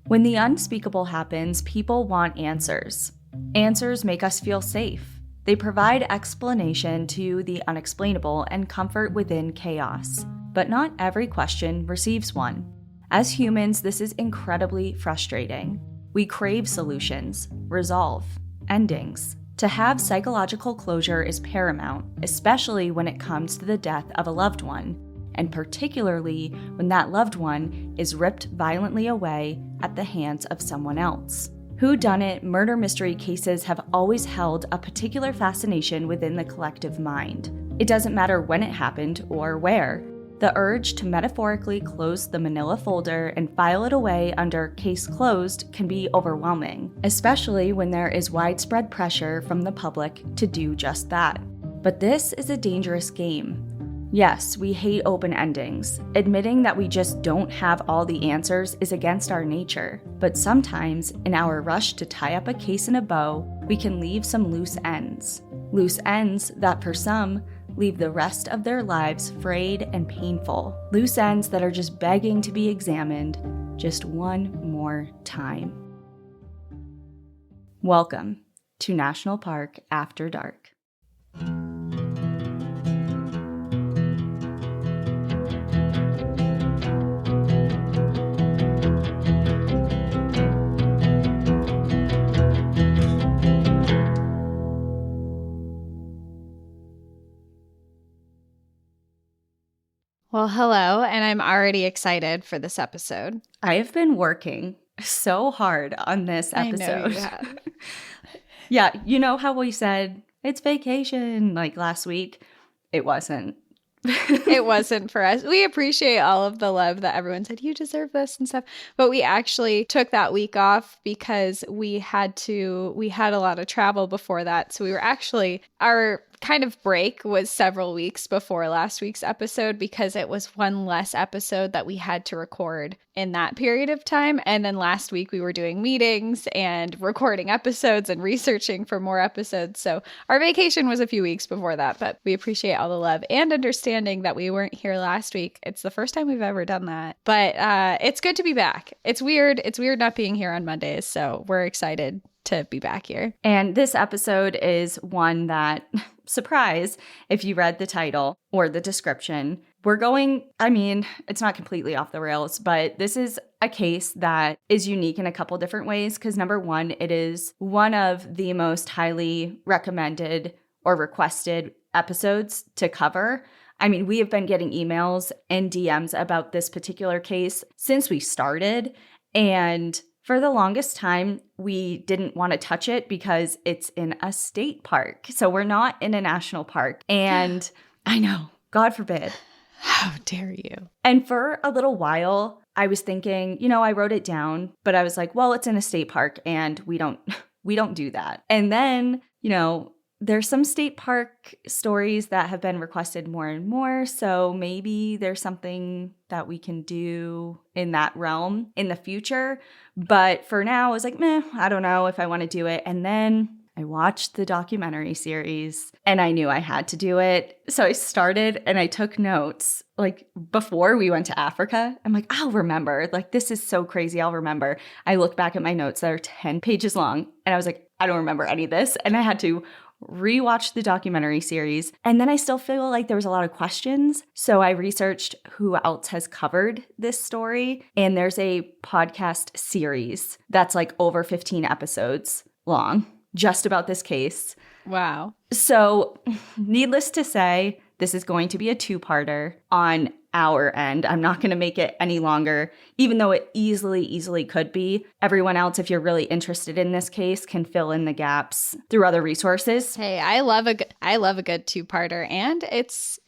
When the unspeakable happens, people want answers. Answers make us feel safe. They provide explanation to the unexplainable and comfort within chaos. But not every question receives one. As humans, this is incredibly frustrating. We crave solutions, resolve, endings. To have psychological closure is paramount, especially when it comes to the death of a loved one, and particularly when that loved one is ripped violently away at the hands of someone else. Whodunit murder mystery cases have always held a particular fascination within the collective mind. It doesn't matter when it happened or where. The urge to metaphorically close the manila folder and file it away under case closed can be overwhelming, especially when there is widespread pressure from the public to do just that. But this is a dangerous game. Yes, we hate open endings. Admitting that we just don't have all the answers is against our nature. But sometimes, in our rush to tie up a case in a bow, we can leave some loose ends. Loose ends that, for some, leave the rest of their lives frayed and painful. Loose ends that are just begging to be examined just one more time. Welcome to National Park After Dark. Well, hello, and I'm already excited for this episode. I have been working so hard on this episode. I know you have. Yeah, you know how we said it's vacation like last week? It wasn't. It wasn't for us. We appreciate all of the love that everyone said, you deserve this and stuff. But we actually took that week off because we had a lot of travel before that. So we were actually, our kind of break was several weeks before last week's episode because it was one less episode that we had to record in that period of time. And then last week we were doing meetings and recording episodes and researching for more episodes. So our vacation was a few weeks before that, but we appreciate all the love and understanding that we weren't here last week. It's the first time we've ever done that, but it's good to be back. It's weird. It's weird not being here on Mondays. So we're excited to be back here. And this episode is one that, surprise, if you read the title or the description, it's not completely off the rails, but this is a case that is unique in a couple different ways. Because number one, it is one of the most highly recommended or requested episodes to cover. I mean, we have been getting emails and DMs about this particular case since we started. And for the longest time, we didn't want to touch it because it's in a state park. So we're not in a national park. And I know, God forbid. How dare you? And for a little while, I was thinking, I wrote it down, but I was like, well, it's in a state park and we don't do that. And then, there's some state park stories that have been requested more and more. So maybe there's something that we can do in that realm in the future. But for now, I was like, I don't know if I want to do it. And then I watched the documentary series and I knew I had to do it. So I started and I took notes. Like before we went to Africa, I'm like, I'll remember. Like, this is so crazy. I'll remember. I looked back at my notes that are 10 pages long and I was like, I don't remember any of this. And I had to rewatch the documentary series. And then I still feel like there was a lot of questions. So I researched who else has covered this story. And there's a podcast series that's like over 15 episodes long just about this case. Wow. So needless to say, this is going to be a two-parter on our end. I'm not going to make it any longer, even though it easily could be. Everyone else, if you're really interested in this case, can fill in the gaps through other resources. Hey, I love a good two-parter, and it's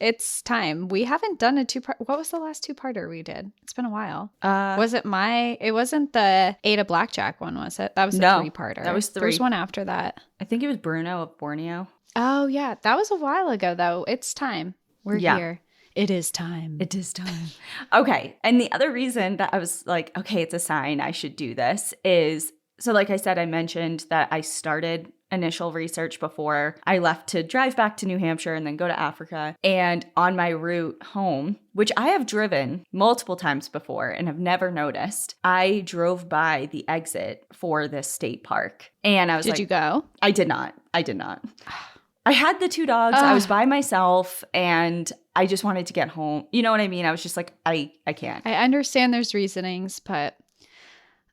time. We haven't done a two-part. What was the last two-parter we did? It's been a while. It wasn't the Ada Blackjack one, was it? That was a three-parter. That was three. There's one after that. I think it was Bruno of Borneo. Oh, yeah. That was a while ago, though. It's time. We're here. It is time. It is time. Okay. And the other reason that I was like, okay, it's a sign I should do this is, so like I said, I mentioned that I started initial research before I left to drive back to New Hampshire and then go to Africa. And on my route home, which I have driven multiple times before and have never noticed, I drove by the exit for this state park. And I was Did you go? I did not. I had the 2 dogs. I was by myself and I just wanted to get home. You know what I mean? I was just like, I can't. I understand there's reasonings, but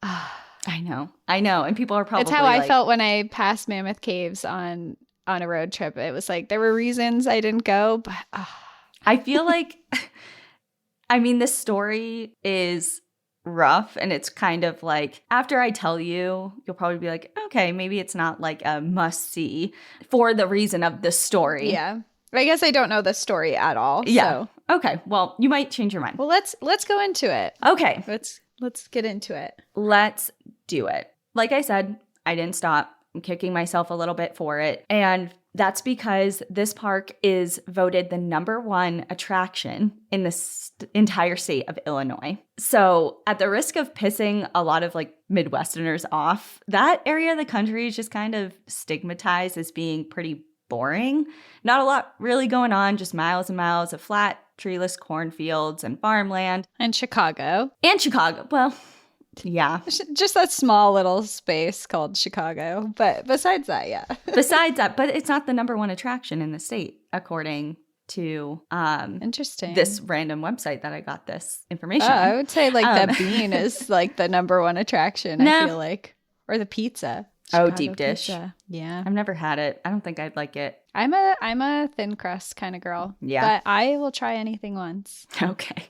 I know. And people are probably it's how I felt when I passed Mammoth Caves on a road trip. It was like there were reasons I didn't go, but I feel like, I mean, this story is rough and it's kind of like, after I tell you, you'll probably be like, okay, maybe it's not like a must see for the reason of the story. Yeah. I guess I don't know the story at all. Yeah. So. Okay. Well, you might change your mind. Well, let's go into it. Okay. Let's get into it. Let's do it. Like I said, I didn't stop. I'm kicking myself a little bit for it. And that's because this park is voted the #1 attraction in the entire state of Illinois. So at the risk of pissing a lot of like Midwesterners off, that area of the country is just kind of stigmatized as being pretty boring. Not a lot really going on, just miles and miles of flat, treeless cornfields and farmland. And Chicago. Well, yeah. Just that small little space called Chicago. But besides that, yeah. But it's not the #1 attraction in the state, according to interesting. This random website that I got this information. I would say like the bean is like the #1 attraction, I feel like. Or the pizza. Chicago deep dish. Pizza. Yeah. I've never had it. I don't think I'd like it. I'm a thin crust kind of girl. Yeah. But I will try anything once. Okay.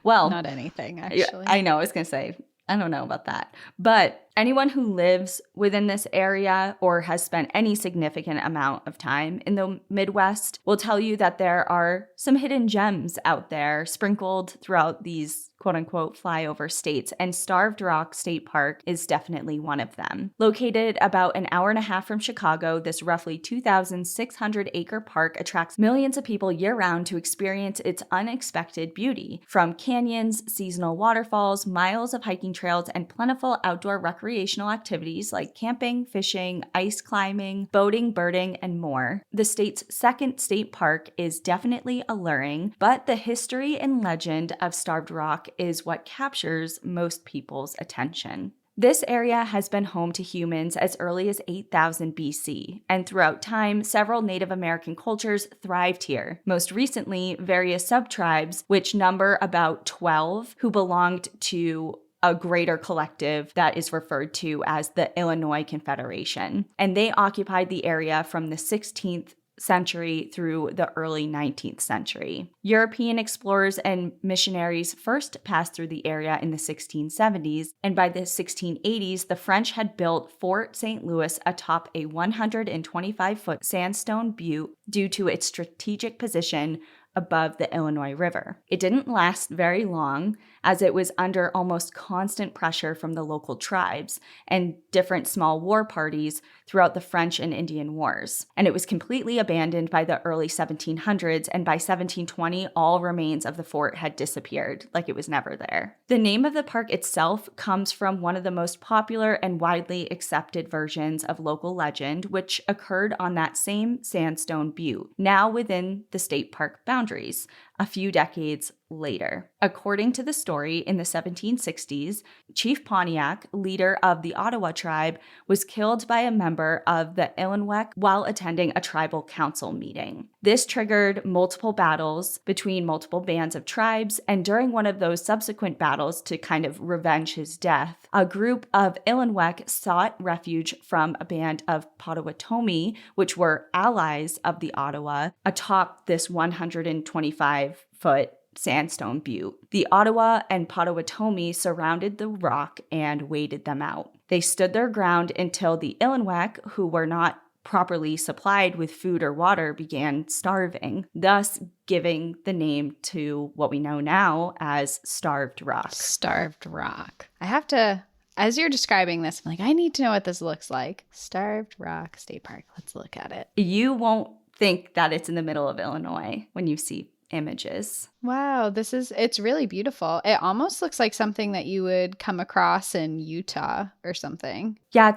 Well. Not anything, actually. I know. I was going to say, I don't know about that. But anyone who lives within this area or has spent any significant amount of time in the Midwest will tell you that there are some hidden gems out there sprinkled throughout these quote unquote flyover states, and Starved Rock State Park is definitely one of them. Located about an hour and a half from Chicago, this roughly 2,600 acre park attracts millions of people year round to experience its unexpected beauty. From canyons, seasonal waterfalls, miles of hiking trails, and plentiful outdoor recreational activities like camping, fishing, ice climbing, boating, birding, and more. The state's second state park is definitely alluring, but the history and legend of Starved Rock is what captures most people's attention. This area has been home to humans as early as 8000 BC, and throughout time, several Native American cultures thrived here. Most recently, various subtribes, which number about 12, who belonged to a greater collective that is referred to as the Illinois Confederation, and they occupied the area from the 16th century through the early 19th century. European explorers and missionaries first passed through the area in the 1670s, and by the 1680s, the French had built Fort St. Louis atop a 125-foot sandstone butte due to its strategic position above the Illinois River. It didn't last very long, as it was under almost constant pressure from the local tribes and different small war parties throughout the French and Indian Wars. And it was completely abandoned by the early 1700s, and by 1720, all remains of the fort had disappeared, like it was never there. The name of the park itself comes from one of the most popular and widely accepted versions of local legend, which occurred on that same sandstone butte, now within the state park boundaries, a few decades later. According to the story, in the 1760s, Chief Pontiac, leader of the Ottawa tribe, was killed by a member of the Illinois while attending a tribal council meeting. This triggered multiple battles between multiple bands of tribes, and during one of those subsequent battles to kind of revenge his death, a group of Illinois sought refuge from a band of Potawatomi, which were allies of the Ottawa, atop this 125-foot sandstone butte. The Ottawa and Potawatomi surrounded the rock and waited them out. They stood their ground until the Illinois, who were not properly supplied with food or water, began starving, thus giving the name to what we know now as Starved Rock. Starved Rock. I have to, as you're describing this, I'm like, I need to know what this looks like. Starved Rock State Park. Let's look at it. You won't think that it's in the middle of Illinois when you see images. Wow, it's really beautiful. It almost looks like something that you would come across in Utah or something. Yeah,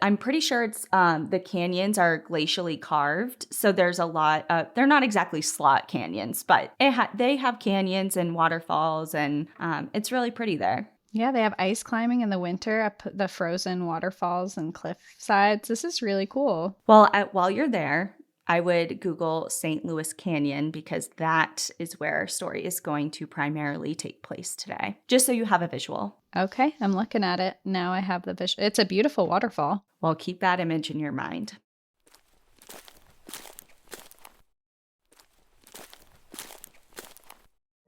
I'm pretty sure it's, the canyons are glacially carved. So there's a lot they're not exactly slot canyons, but they have canyons and waterfalls, and it's really pretty there. Yeah, they have ice climbing in the winter up the frozen waterfalls and cliff sides. This is really cool. Well, while you're there, I would Google St. Louis Canyon because that is where our story is going to primarily take place today, just so you have a visual. Okay, I'm looking at it. Now I have the visual. It's a beautiful waterfall. Well, keep that image in your mind.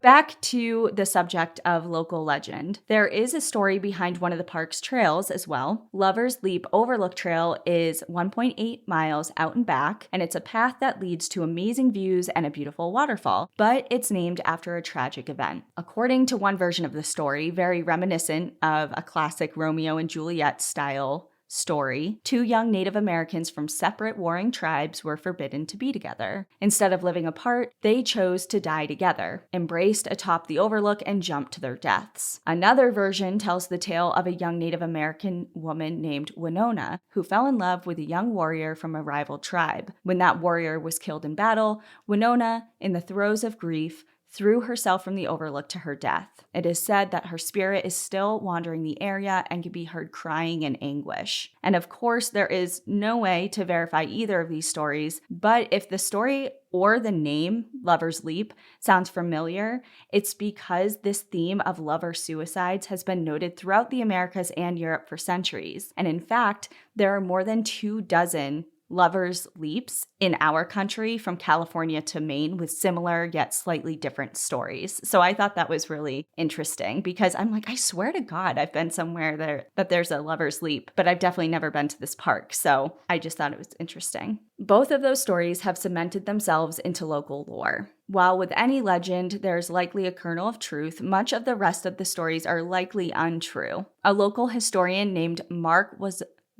Back to the subject of local legend. There is a story behind one of the park's trails as well. Lover's Leap Overlook Trail is 1.8 miles out and back, and it's a path that leads to amazing views and a beautiful waterfall, but it's named after a tragic event. According to one version of the story, very reminiscent of a classic Romeo and Juliet style story, two young Native Americans from separate warring tribes were forbidden to be together. Instead of living apart, they chose to die together, embraced atop the overlook, and jumped to their deaths. Another version tells the tale of a young Native American woman named Winona, who fell in love with a young warrior from a rival tribe. When that warrior was killed in battle, Winona, in the throes of grief, threw herself from the overlook to her death. It is said that her spirit is still wandering the area and can be heard crying in anguish. And of course, there is no way to verify either of these stories, but if the story or the name Lover's Leap sounds familiar, it's because this theme of lover suicides has been noted throughout the Americas and Europe for centuries. And in fact, there are more than 24 Lover's Leaps in our country, from California to Maine, with similar yet slightly different stories. So I thought that was really interesting because I'm like, I swear to God, I've been somewhere there that there's a Lover's Leap, but I've definitely never been to this park. So I just thought it was interesting. Both of those stories have cemented themselves into local lore. While with any legend, there's likely a kernel of truth, much of the rest of the stories are likely untrue. A local historian named Mark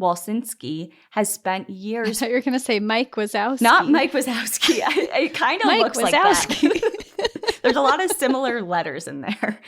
Walsinski has spent years. I thought you were going to say Mike Wazowski. Not Mike Wazowski. It kind of looks like that. There's a lot of similar letters in there.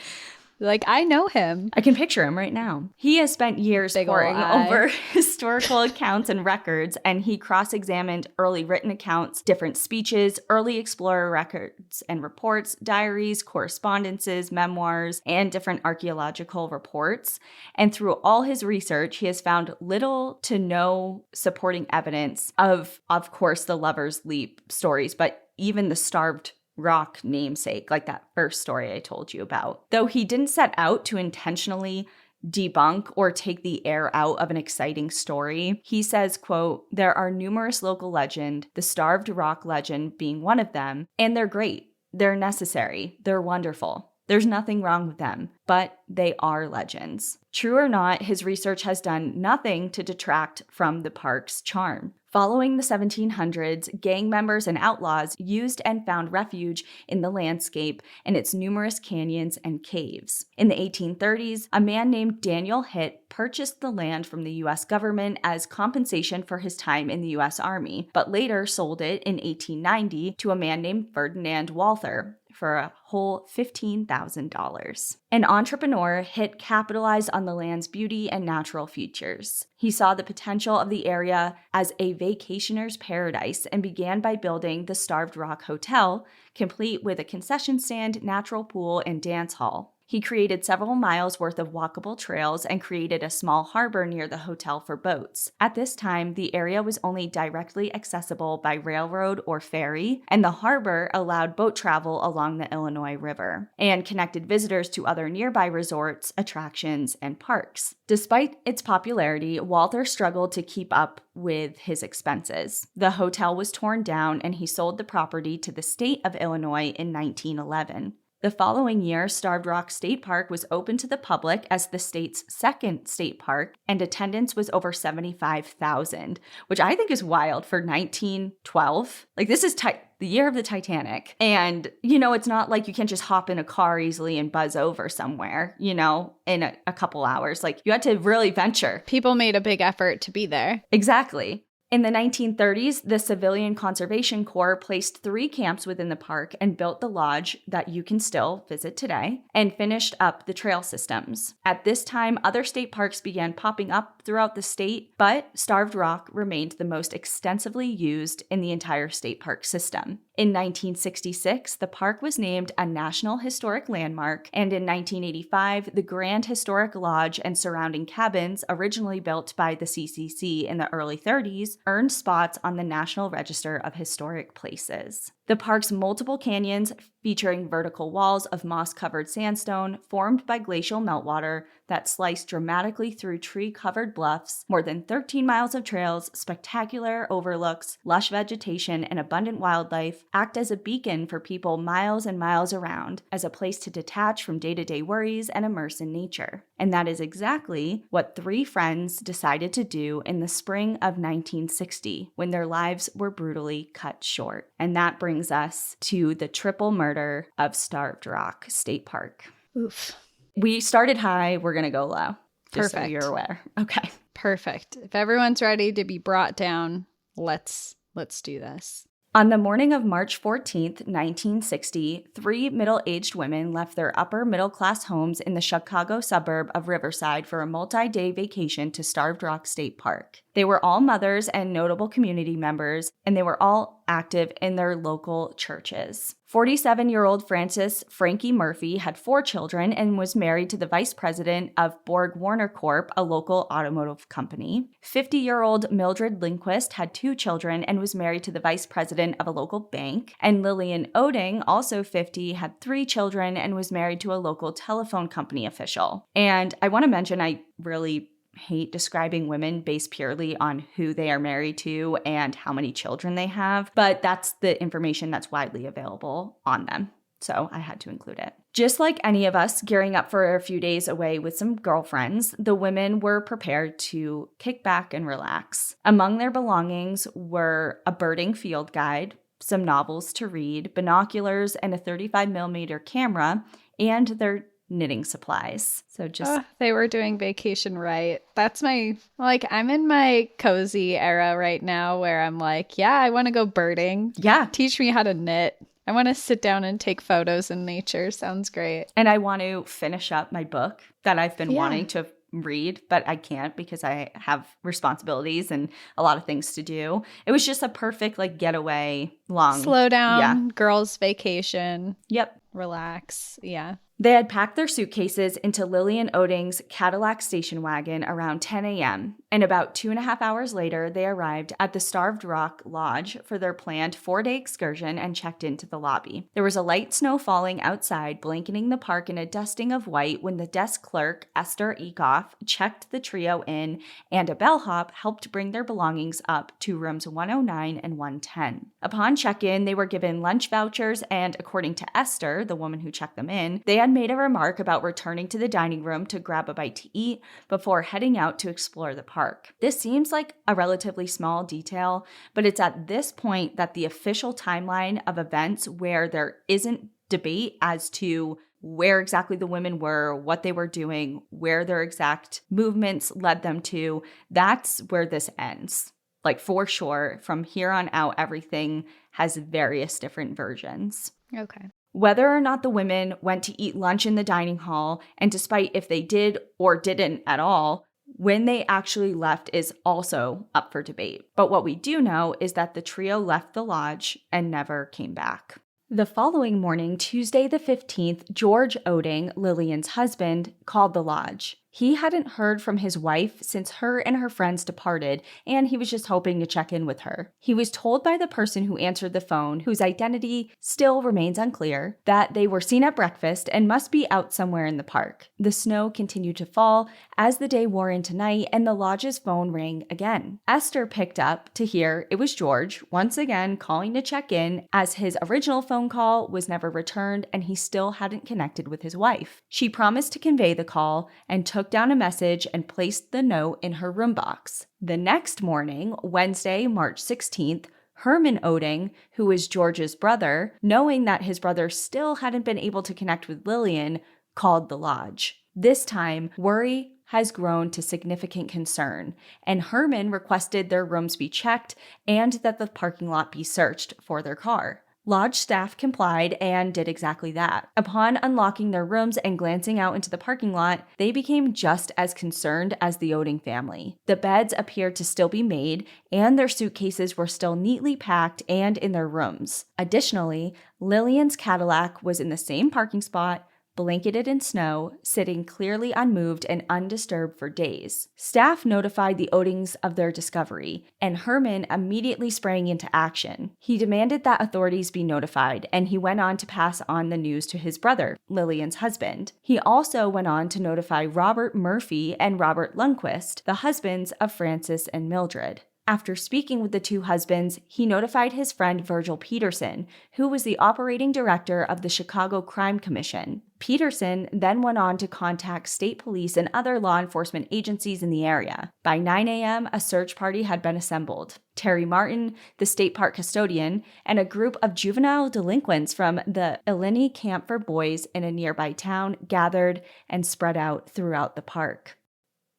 Like, I know him. I can picture him right now. He has spent years poring over historical accounts and records, and he cross-examined early written accounts, different speeches, early explorer records and reports, diaries, correspondences, memoirs, and different archaeological reports. And through all his research, he has found little to no supporting evidence of course, the Lover's Leap stories, but even the Starved Rock namesake, like that first story I told you about. Though he didn't set out to intentionally debunk or take the air out of an exciting story, he says, quote, "There are numerous local legends, the Starved Rock legend being one of them, and they're great. They're necessary. They're wonderful. There's nothing wrong with them, but they are legends." True or not, his research has done nothing to detract from the park's charm. Following the 1700s, gang members and outlaws used and found refuge in the landscape and its numerous canyons and caves. In the 1830s, a man named Daniel Hitt purchased the land from the U.S. government as compensation for his time in the U.S. Army, but later sold it in 1890 to a man named Ferdinand Walther for a whole $15,000. An entrepreneur, Hitt capitalized on the land's beauty and natural features. He saw the potential of the area as a vacationer's paradise and began by building the Starved Rock Hotel, complete with a concession stand, natural pool, and dance hall. He created several miles worth of walkable trails and created a small harbor near the hotel for boats. At this time, the area was only directly accessible by railroad or ferry, and the harbor allowed boat travel along the Illinois River and connected visitors to other nearby resorts, attractions, and parks. Despite its popularity, Walther struggled to keep up with his expenses. The hotel was torn down, and he sold the property to the state of Illinois in 1911. The following year, Starved Rock State Park was open to the public as the state's second state park, and attendance was over 75,000, which I think is wild for 1912. Like, this is the year of the Titanic. And, it's not like you can just hop in a car easily and buzz over somewhere, in a couple hours. Like, you had to really venture. People made a big effort to be there. Exactly. In the 1930s, the Civilian Conservation Corps placed 3 camps within the park and built the lodge that you can still visit today and finished up the trail systems. At this time, other state parks began popping up throughout the state, but Starved Rock remained the most extensively used in the entire state park system. In 1966, the park was named a National Historic Landmark, and in 1985, the Grand Historic Lodge and surrounding cabins, originally built by the CCC in the early 30s, earned spots on the National Register of Historic Places. The park's multiple canyons, featuring vertical walls of moss-covered sandstone formed by glacial meltwater that slice dramatically through tree-covered bluffs, more than 13 miles of trails, spectacular overlooks, lush vegetation, and abundant wildlife, act as a beacon for people miles and miles around, as a place to detach from day-to-day worries and immerse in nature. And that is exactly what 3 friends decided to do in the spring of 1960, when their lives were brutally cut short. And that brings us to the triple murder of Starved Rock State Park. Oof. We started high, we're going to go low. Just Perfect. so you're aware. Okay. Perfect. If everyone's ready to be brought down, let's do this. On the morning of March 14th, 1960, 3 middle-aged women left their upper-middle-class homes in the Chicago suburb of Riverside for a multi-day vacation to Starved Rock State Park. They were all mothers and notable community members, and they were all active in their local churches. 47-year-old Frances Frankie Murphy had 4 children and was married to the vice president of Borg Warner Corp., a local automotive company. 50-year-old Mildred Lindquist had 2 children and was married to the vice president of a local bank. And Lillian Oding, also 50, had 3 children and was married to a local telephone company official. And I want to mention, I really hate describing women based purely on who they are married to and how many children they have, but that's the information that's widely available on them. So I had to include it. Just like any of us gearing up for a few days away with some girlfriends, the women were prepared to kick back and relax. Among their belongings were a birding field guide, some novels to read, binoculars, and a 35mm camera, and their knitting supplies. So just they were doing vacation right. That's I'm in my cozy era right now where I'm like, yeah, I want to go birding. Yeah. Teach me how to knit. I want to sit down and take photos in nature. Sounds great. And I want to finish up my book that I've been wanting to read, but I can't because I have responsibilities and a lot of things to do. It was just a perfect getaway, long. Slow down, girls' vacation. Yep. Relax. Yeah. They had packed their suitcases into Lillian Oding's Cadillac station wagon around 10 a.m., and about 2.5 hours later, they arrived at the Starved Rock Lodge for their planned 4-day excursion and checked into the lobby. There was a light snow falling outside, blanketing the park in a dusting of white when the desk clerk, Esther Ecoff, checked the trio in, and a bellhop helped bring their belongings up to rooms 109 and 110. Upon check-in, they were given lunch vouchers, and according to Esther, the woman who checked them in, they had made a remark about returning to the dining room to grab a bite to eat before heading out to explore the park. This seems like a relatively small detail, but it's at this point that the official timeline of events where there isn't debate as to where exactly the women were, what they were doing, where their exact movements led them to, that's where this ends. For sure, from here on out, everything has various different versions. Okay. Whether or not the women went to eat lunch in the dining hall, and despite if they did or didn't at all, when they actually left is also up for debate. But what we do know is that the trio left the lodge and never came back. The following morning, Tuesday the 15th, George Oding, Lillian's husband, called the lodge. He hadn't heard from his wife since her and her friends departed, and he was just hoping to check in with her. He was told by the person who answered the phone, whose identity still remains unclear, that they were seen at breakfast and must be out somewhere in the park. The snow continued to fall as the day wore into night, and the lodge's phone rang again. Esther picked up to hear it was George, once again calling to check in, as his original phone call was never returned and he still hadn't connected with his wife. She promised to convey the call and took down a message and placed the note in her room box. The next morning, Wednesday, March 16th, Herman Oding, who is George's brother, knowing that his brother still hadn't been able to connect with Lillian, called the lodge. This time, worry has grown to significant concern, and Herman requested their rooms be checked and that the parking lot be searched for their car. Lodge staff complied and did exactly that. Upon unlocking their rooms and glancing out into the parking lot, they became just as concerned as the Oding family. The beds appeared to still be made, and their suitcases were still neatly packed and in their rooms. Additionally, Lillian's Cadillac was in the same parking spot, blanketed in snow, sitting clearly unmoved and undisturbed for days. Staff notified the Odings of their discovery, and Herman immediately sprang into action. He demanded that authorities be notified, and he went on to pass on the news to his brother, Lillian's husband. He also went on to notify Robert Murphy and Robert Lundquist, the husbands of Frances and Mildred. After speaking with the two husbands, he notified his friend Virgil Peterson, who was the operating director of the Chicago Crime Commission. Peterson then went on to contact state police and other law enforcement agencies in the area. By 9 a.m., a search party had been assembled. Terry Martin, the state park custodian, and a group of juvenile delinquents from the Illini Camp for Boys in a nearby town gathered and spread out throughout the park.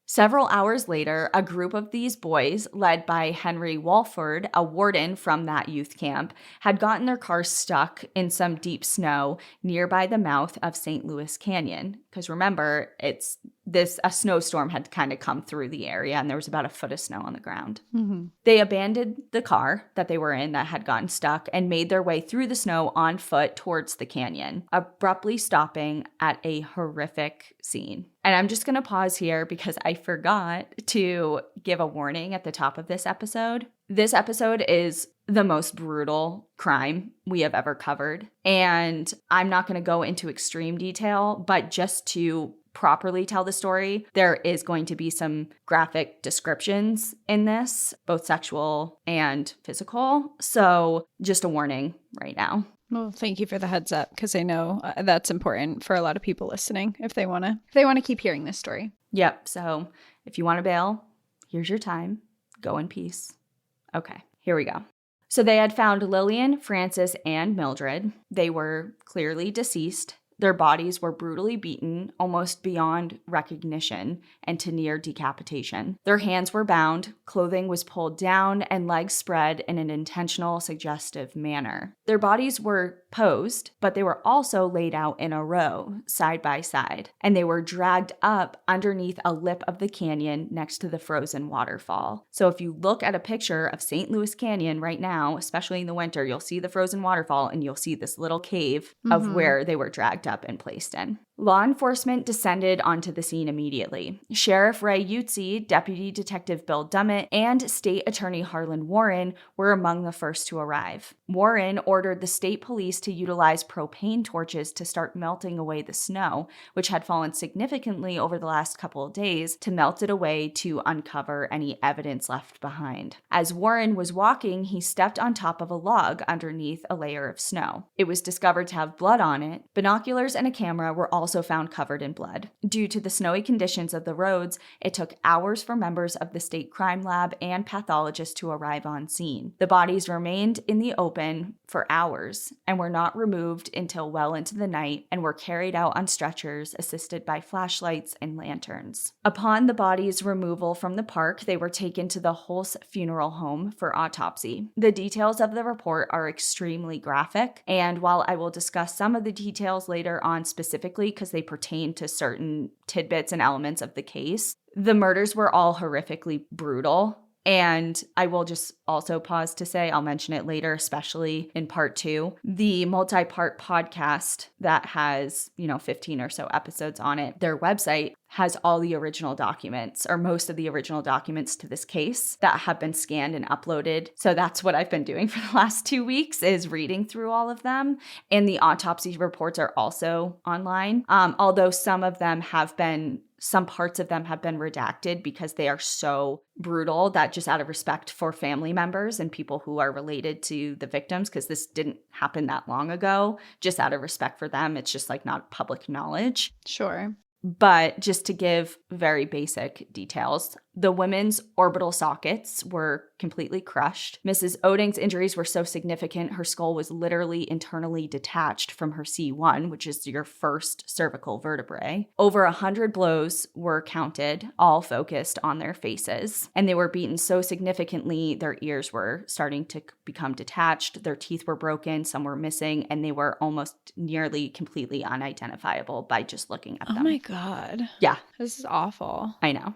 Several hours later, a group of these boys, led by Henry Walford, a warden from that youth camp, had gotten their cars stuck in some deep snow nearby the mouth of St. Louis Canyon. Because remember, a snowstorm had kind of come through the area and there was about a foot of snow on the ground. Mm-hmm. They abandoned the car that they were in that had gotten stuck and made their way through the snow on foot towards the canyon, abruptly stopping at a horrific scene. And I'm just going to pause here because I forgot to give a warning at the top of this episode. This episode is the most brutal crime we have ever covered. And I'm not going to go into extreme detail, but just to properly tell the story, there is going to be some graphic descriptions in this, both sexual and physical. So just a warning right now. Well, thank you for the heads up, because I know that's important for a lot of people listening if they want to keep hearing this story. Yep. So if you want to bail, here's your time. Go in peace. Okay, here we go. So they had found Lillian, Frances, and Mildred. They were clearly deceased. Their bodies were brutally beaten, almost beyond recognition, and to near decapitation. Their hands were bound, clothing was pulled down, and legs spread in an intentional, suggestive manner. Their bodies were posed, but they were also laid out in a row, side by side, and they were dragged up underneath a lip of the canyon next to the frozen waterfall. So if you look at a picture of St. Louis Canyon right now, especially in the winter, you'll see the frozen waterfall and you'll see this little cave of where they were dragged up and placed in. Law enforcement descended onto the scene immediately. Sheriff Ray Utzi, Deputy Detective Bill Dummett, and State Attorney Harlan Warren were among the first to arrive. Warren ordered the state police to utilize propane torches to start melting away the snow, which had fallen significantly over the last couple of days, to melt it away to uncover any evidence left behind. As Warren was walking, he stepped on top of a log underneath a layer of snow. It was discovered to have blood on it. Binoculars and a camera were also found covered in blood. Due to the snowy conditions of the roads, it took hours for members of the state crime lab and pathologists to arrive on scene. The bodies remained in the open for hours and were not removed until well into the night and were carried out on stretchers assisted by flashlights and lanterns. Upon the bodies' removal from the park, they were taken to the Hulse Funeral Home for autopsy. The details of the report are extremely graphic, and while I will discuss some of the details later on specifically because they pertain to certain tidbits and elements of the case, the murders were all horrifically brutal. And I will just also pause to say, I'll mention it later, especially in part 2, the multi-part podcast that has, 15 or so episodes on it. Their website has all the original documents, or most of the original documents to this case, that have been scanned and uploaded. So that's what I've been doing for the last 2 weeks, is reading through all of them. And the autopsy reports are also online, although some parts of them have been redacted because they are so brutal that, just out of respect for family members and people who are related to the victims, because this didn't happen that long ago, just out of respect for them, it's just not public knowledge. Sure. But just to give very basic details, The women's orbital sockets were completely crushed. Mrs. Oding's injuries were so significant, her skull was literally internally detached from her C1, which is your first cervical vertebrae. Over 100 blows were counted, all focused on their faces. And they were beaten so significantly, their ears were starting to become detached, their teeth were broken, some were missing, and they were almost nearly completely unidentifiable by just looking at them. Oh my God. Yeah. This is awful. I know.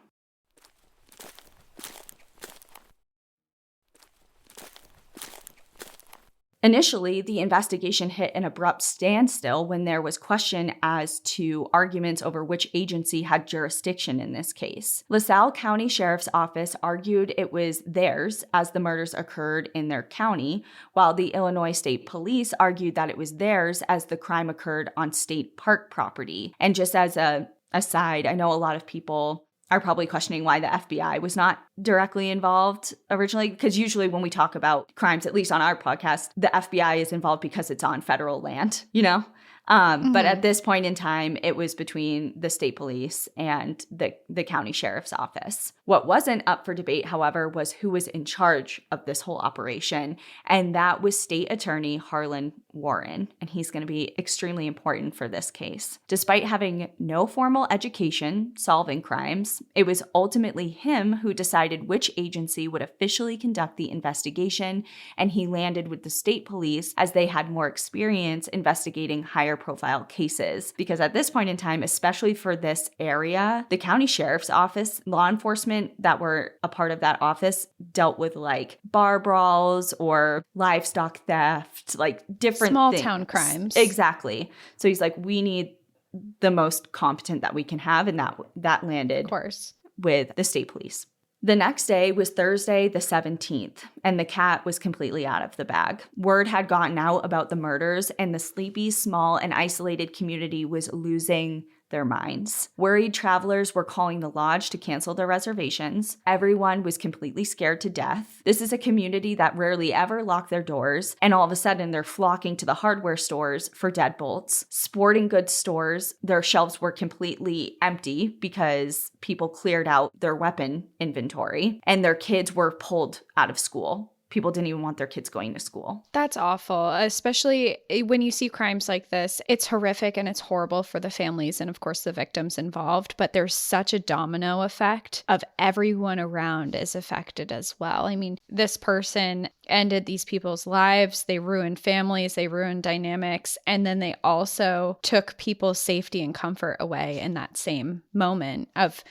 Initially, the investigation hit an abrupt standstill when there was question as to arguments over which agency had jurisdiction in this case. LaSalle County Sheriff's Office argued it was theirs as the murders occurred in their county, while the Illinois State Police argued that it was theirs as the crime occurred on state park property. And just as a aside, I know a lot of people are probably questioning why the FBI was not directly involved originally, because usually when we talk about crimes, at least on our podcast, the FBI is involved because it's on federal land, you know? But at this point in time, it was between the state police and the county sheriff's office. What wasn't up for debate, however, was who was in charge of this whole operation, and that was State Attorney Harlan Warren, and he's going to be extremely important for this case. Despite having no formal education solving crimes, it was ultimately him who decided which agency would officially conduct the investigation, and he landed with the state police as they had more experience investigating higher profile cases. Because at this point in time, especially for this area, the county sheriff's office, law enforcement that were a part of that office dealt with like bar brawls or livestock theft, like different small things. Town crimes. Exactly. So he's like, we need the most competent that we can have, and that landed, of course, with the state police. The next day was Thursday, the 17th, and the cat was completely out of the bag. Word had gotten out about the murders, and the sleepy, small, and isolated community was losing their minds. Worried travelers were calling the lodge to cancel their reservations. Everyone was completely scared to death. This is a community that rarely ever lock their doors, and all of a sudden they're flocking to the hardware stores for deadbolts. Sporting goods stores, their shelves were completely empty because people cleared out their weapon inventory, and their kids were pulled out of school. People didn't even want their kids going to school. That's awful, especially when you see crimes like this. It's horrific and it's horrible for the families and, of course, the victims involved. But there's such a domino effect of everyone around is affected as well. I mean, this person ended these people's lives. They ruined families. They ruined dynamics. And then they also took people's safety and comfort away in that same moment of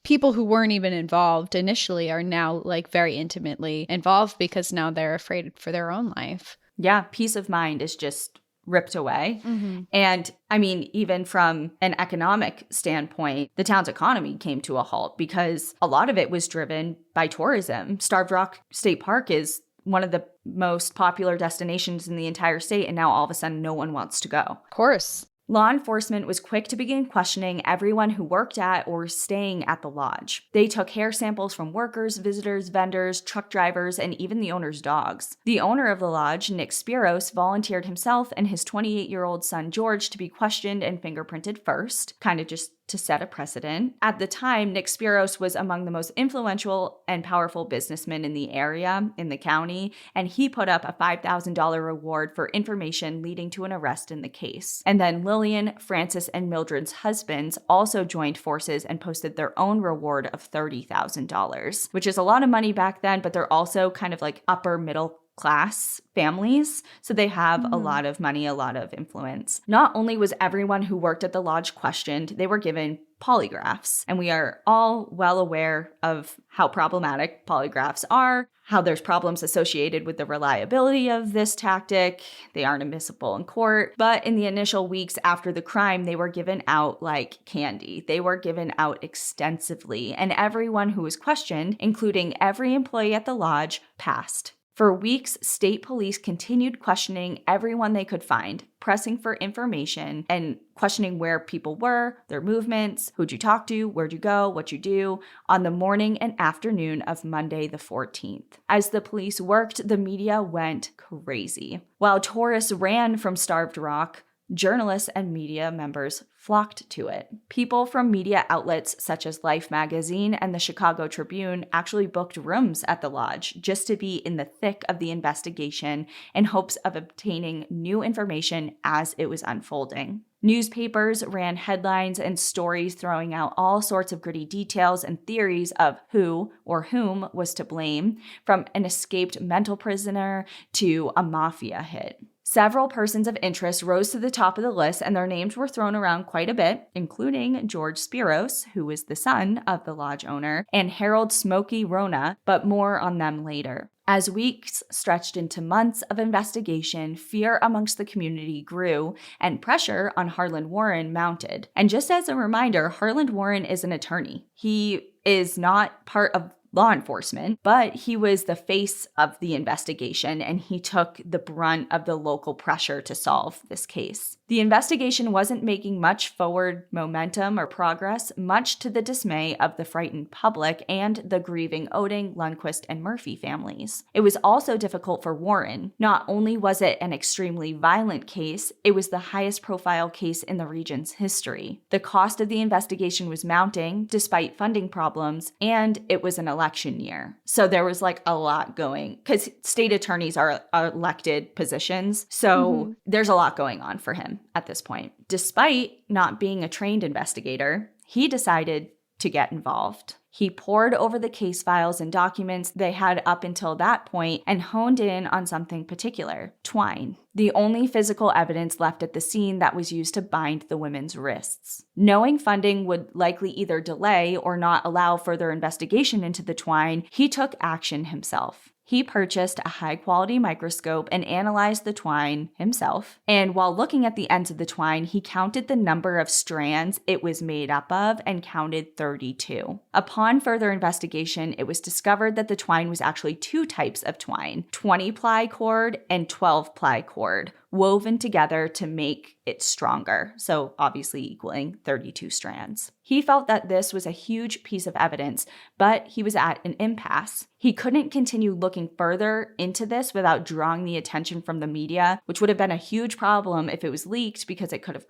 people who weren't even involved initially are now like very intimately involved because now they're afraid for their own life. Yeah, peace of mind is just ripped away. Mm-hmm. And I mean, even from an economic standpoint, the town's economy came to a halt because a lot of it was driven by tourism. Starved Rock State Park is one of the most popular destinations in the entire state, and now all of a sudden no one wants to go. Of course. Law enforcement was quick to begin questioning everyone who worked at or was staying at the lodge. They took hair samples from workers, visitors, vendors, truck drivers, and even the owner's dogs. The owner of the lodge, Nick Spiros, volunteered himself and his 28-year-old son George to be questioned and fingerprinted first, kind of just to set a precedent. At the time, Nick Spiros was among the most influential and powerful businessmen in the area, in the county, and he put up a $5,000 reward for information leading to an arrest in the case. And then Lillian, Francis, and Mildred's husbands also joined forces and posted their own reward of $30,000, which is a lot of money back then, but they're also kind of like upper middle class families, so they have a lot of money, a lot of influence. Not only was everyone who worked at the lodge questioned, they were given polygraphs, and we are all well aware of how problematic polygraphs are, how there's problems associated with the reliability of this tactic. They aren't admissible in court, but in the initial weeks after the crime, they were given out like candy. They were given out extensively, and everyone who was questioned, including every employee at the lodge, passed. For weeks, state police continued questioning everyone they could find, pressing for information and questioning where people were, their movements, who'd you talk to, where'd you go, what you do, on the morning and afternoon of Monday the 14th. As the police worked, the media went crazy. While tourists ran from Starved Rock, Journalists and media members flocked to it. People from media outlets such as Life magazine and the Chicago Tribune actually booked rooms at the lodge just to be in the thick of the investigation in hopes of obtaining new information as it was unfolding. Newspapers ran headlines and stories throwing out all sorts of gritty details and theories of who or whom was to blame, from an escaped mental prisoner to a mafia hit. Several persons of interest rose to the top of the list, and their names were thrown around quite a bit, including George Spiros, who was the son of the lodge owner, and Harold Smokey Rona, but more on them later. As weeks stretched into months of investigation, fear amongst the community grew, and pressure on Harland Warren mounted. And just as a reminder, Harland Warren is an attorney. He is not part of law enforcement, but he was the face of the investigation, and he took the brunt of the local pressure to solve this case. The investigation wasn't making much forward momentum or progress, much to the dismay of the frightened public and the grieving Oding, Lundquist, and Murphy families. It was also difficult for Warren. Not only was it an extremely violent case, it was the highest profile case in the region's history. The cost of the investigation was mounting, despite funding problems, and it was an election year. So there was like a lot going, because state attorneys are elected positions, so there's a lot going on for him at this point. Despite not being a trained investigator, he decided to get involved. He pored over the case files and documents they had up until that point and honed in on something particular: twine, the only physical evidence left at the scene that was used to bind the women's wrists. Knowing funding would likely either delay or not allow further investigation into the twine, he took action himself. He purchased a high-quality microscope and analyzed the twine himself. And while looking at the ends of the twine, he counted the number of strands it was made up of and counted 32. Upon further investigation, it was discovered that the twine was actually two types of twine: 20-ply cord and 12-ply cord, woven together to make it stronger, so obviously equaling 32 strands. He felt that this was a huge piece of evidence, but he was at an impasse. He couldn't continue looking further into this without drawing the attention from the media, which would have been a huge problem if it was leaked because it could have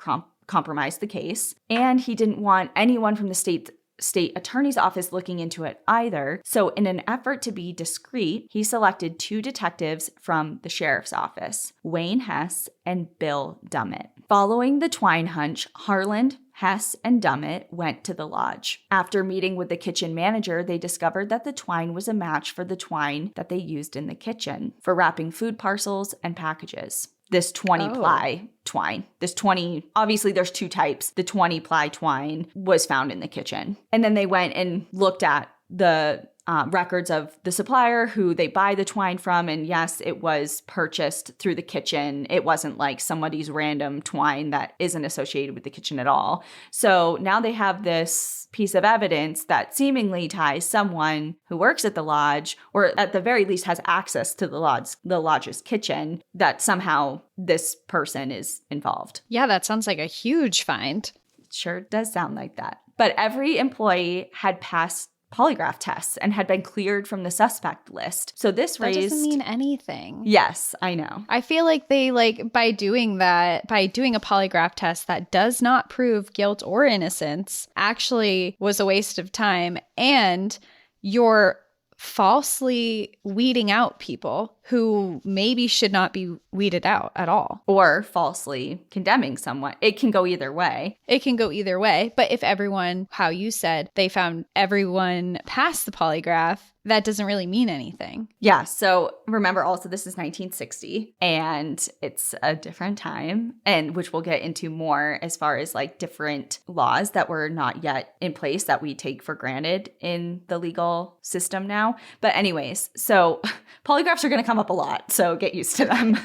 compromised the case. And he didn't want anyone from the state attorney's office looking into it either. So in an effort to be discreet, he selected two detectives from the sheriff's office, Wayne Hess and Bill Dummett. Following the twine hunch, Harland, Hess, and Dummett went to the lodge. After meeting with the kitchen manager, they discovered that the twine was a match for the twine that they used in the kitchen for wrapping food parcels and packages. This 20-ply twine. Obviously there's two types. The 20-ply twine was found in the kitchen. And then they went and looked at the records of the supplier who they buy the twine from. And yes, it was purchased through the kitchen. It wasn't like somebody's random twine that isn't associated with the kitchen at all. So now they have this piece of evidence that seemingly ties someone who works at the lodge, or at the very least has access to the lodge's kitchen, that somehow this person is involved. Yeah, that sounds like a huge find. It sure does sound like that. But every employee had passed polygraph tests and had been cleared from the suspect list. So this raised... That doesn't mean anything. Yes, I know. I feel like they, by doing a polygraph test that does not prove guilt or innocence, actually was a waste of time, and you're falsely weeding out people who maybe should not be weeded out at all. Or falsely condemning someone. It can go either way. But if everyone, how you said, they found everyone passed the polygraph, that doesn't really mean anything. Yeah. So remember also, this is 1960 and it's a different time, and which we'll get into more as far as like different laws that were not yet in place that we take for granted in the legal system now. But anyways, so polygraphs are going to come up a lot, so get used to them.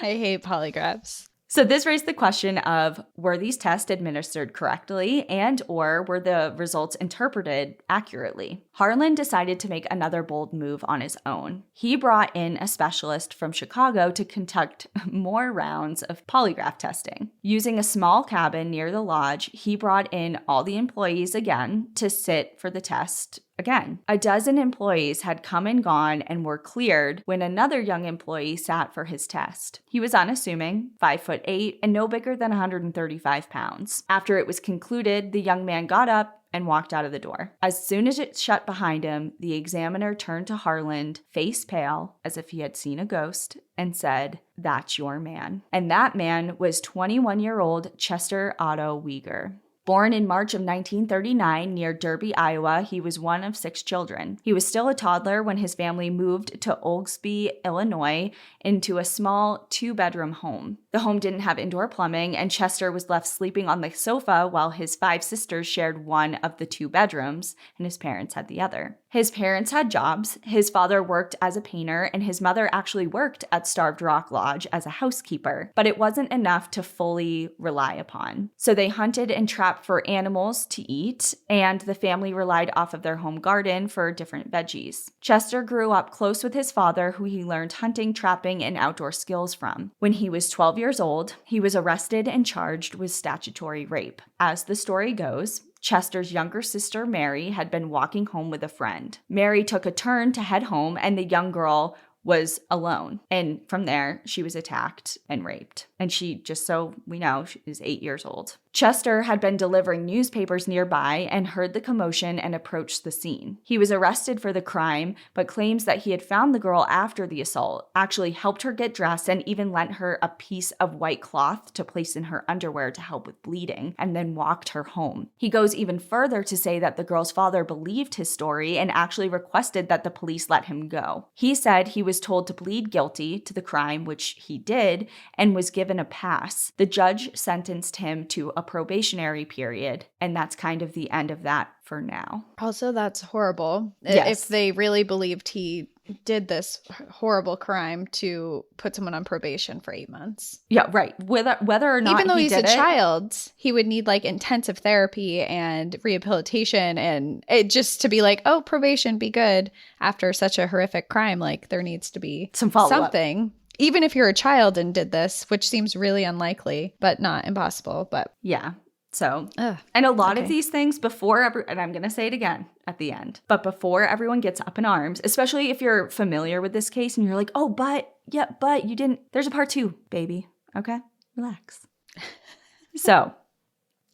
I hate polygraphs. So this raised the question of, were these tests administered correctly, and or were the results interpreted accurately? Harlan decided to make another bold move on his own. He brought in a specialist from Chicago to conduct more rounds of polygraph testing. Using a small cabin near the lodge, he brought in all the employees again to sit for the test again. A dozen employees had come and gone and were cleared when another young employee sat for his test. He was unassuming, 5'8", and no bigger than 135 pounds. After it was concluded, the young man got up and walked out of the door. As soon as it shut behind him, the examiner turned to Harland, face pale, as if he had seen a ghost, and said, "That's your man." And that man was 21-year-old Chester Otto Weger. Born in March of 1939 near Derby, Iowa, he was one of 6 children. He was still a toddler when his family moved to Oglesby, Illinois, into a small 2-bedroom home. The home didn't have indoor plumbing, and Chester was left sleeping on the sofa while his 5 sisters shared one of the 2 bedrooms, and his parents had the other. His parents had jobs. His father worked as a painter, and his mother actually worked at Starved Rock Lodge as a housekeeper, but it wasn't enough to fully rely upon. So they hunted and trapped for animals to eat, and the family relied off of their home garden for different veggies. Chester grew up close with his father, who he learned hunting, trapping, and outdoor skills from. When he was 12 years old, he was arrested and charged with statutory rape. As the story goes, Chester's younger sister, Mary, had been walking home with a friend. Mary took a turn to head home, and the young girl was alone. And from there, she was attacked and raped. And she, just so we know, she is 8 years old. Chester had been delivering newspapers nearby and heard the commotion and approached the scene. He was arrested for the crime, but claims that he had found the girl after the assault, actually helped her get dressed, and even lent her a piece of white cloth to place in her underwear to help with bleeding, and then walked her home. He goes even further to say that the girl's father believed his story and actually requested that the police let him go. He said he was told to plead guilty to the crime, which he did, and was given a pass. The judge sentenced him to a probationary period, and that's kind of the end of that for now. Also, that's horrible. Yes. If they really believed he did this horrible crime to put someone on probation for 8 months. Yeah, right. Whether or not even though he he's did a child, he would need like intensive therapy and rehabilitation, and it just to be like, oh, probation, be good after such a horrific crime. Like there needs to be some follow-up. Something. Even if you're a child and did this, which seems really unlikely, but not impossible. But yeah. So, and a lot of these things and I'm going to say it again at the end, but before everyone gets up in arms, especially if you're familiar with this case and you're like, oh, but you didn't, there's a part 2, baby. Okay, relax. So,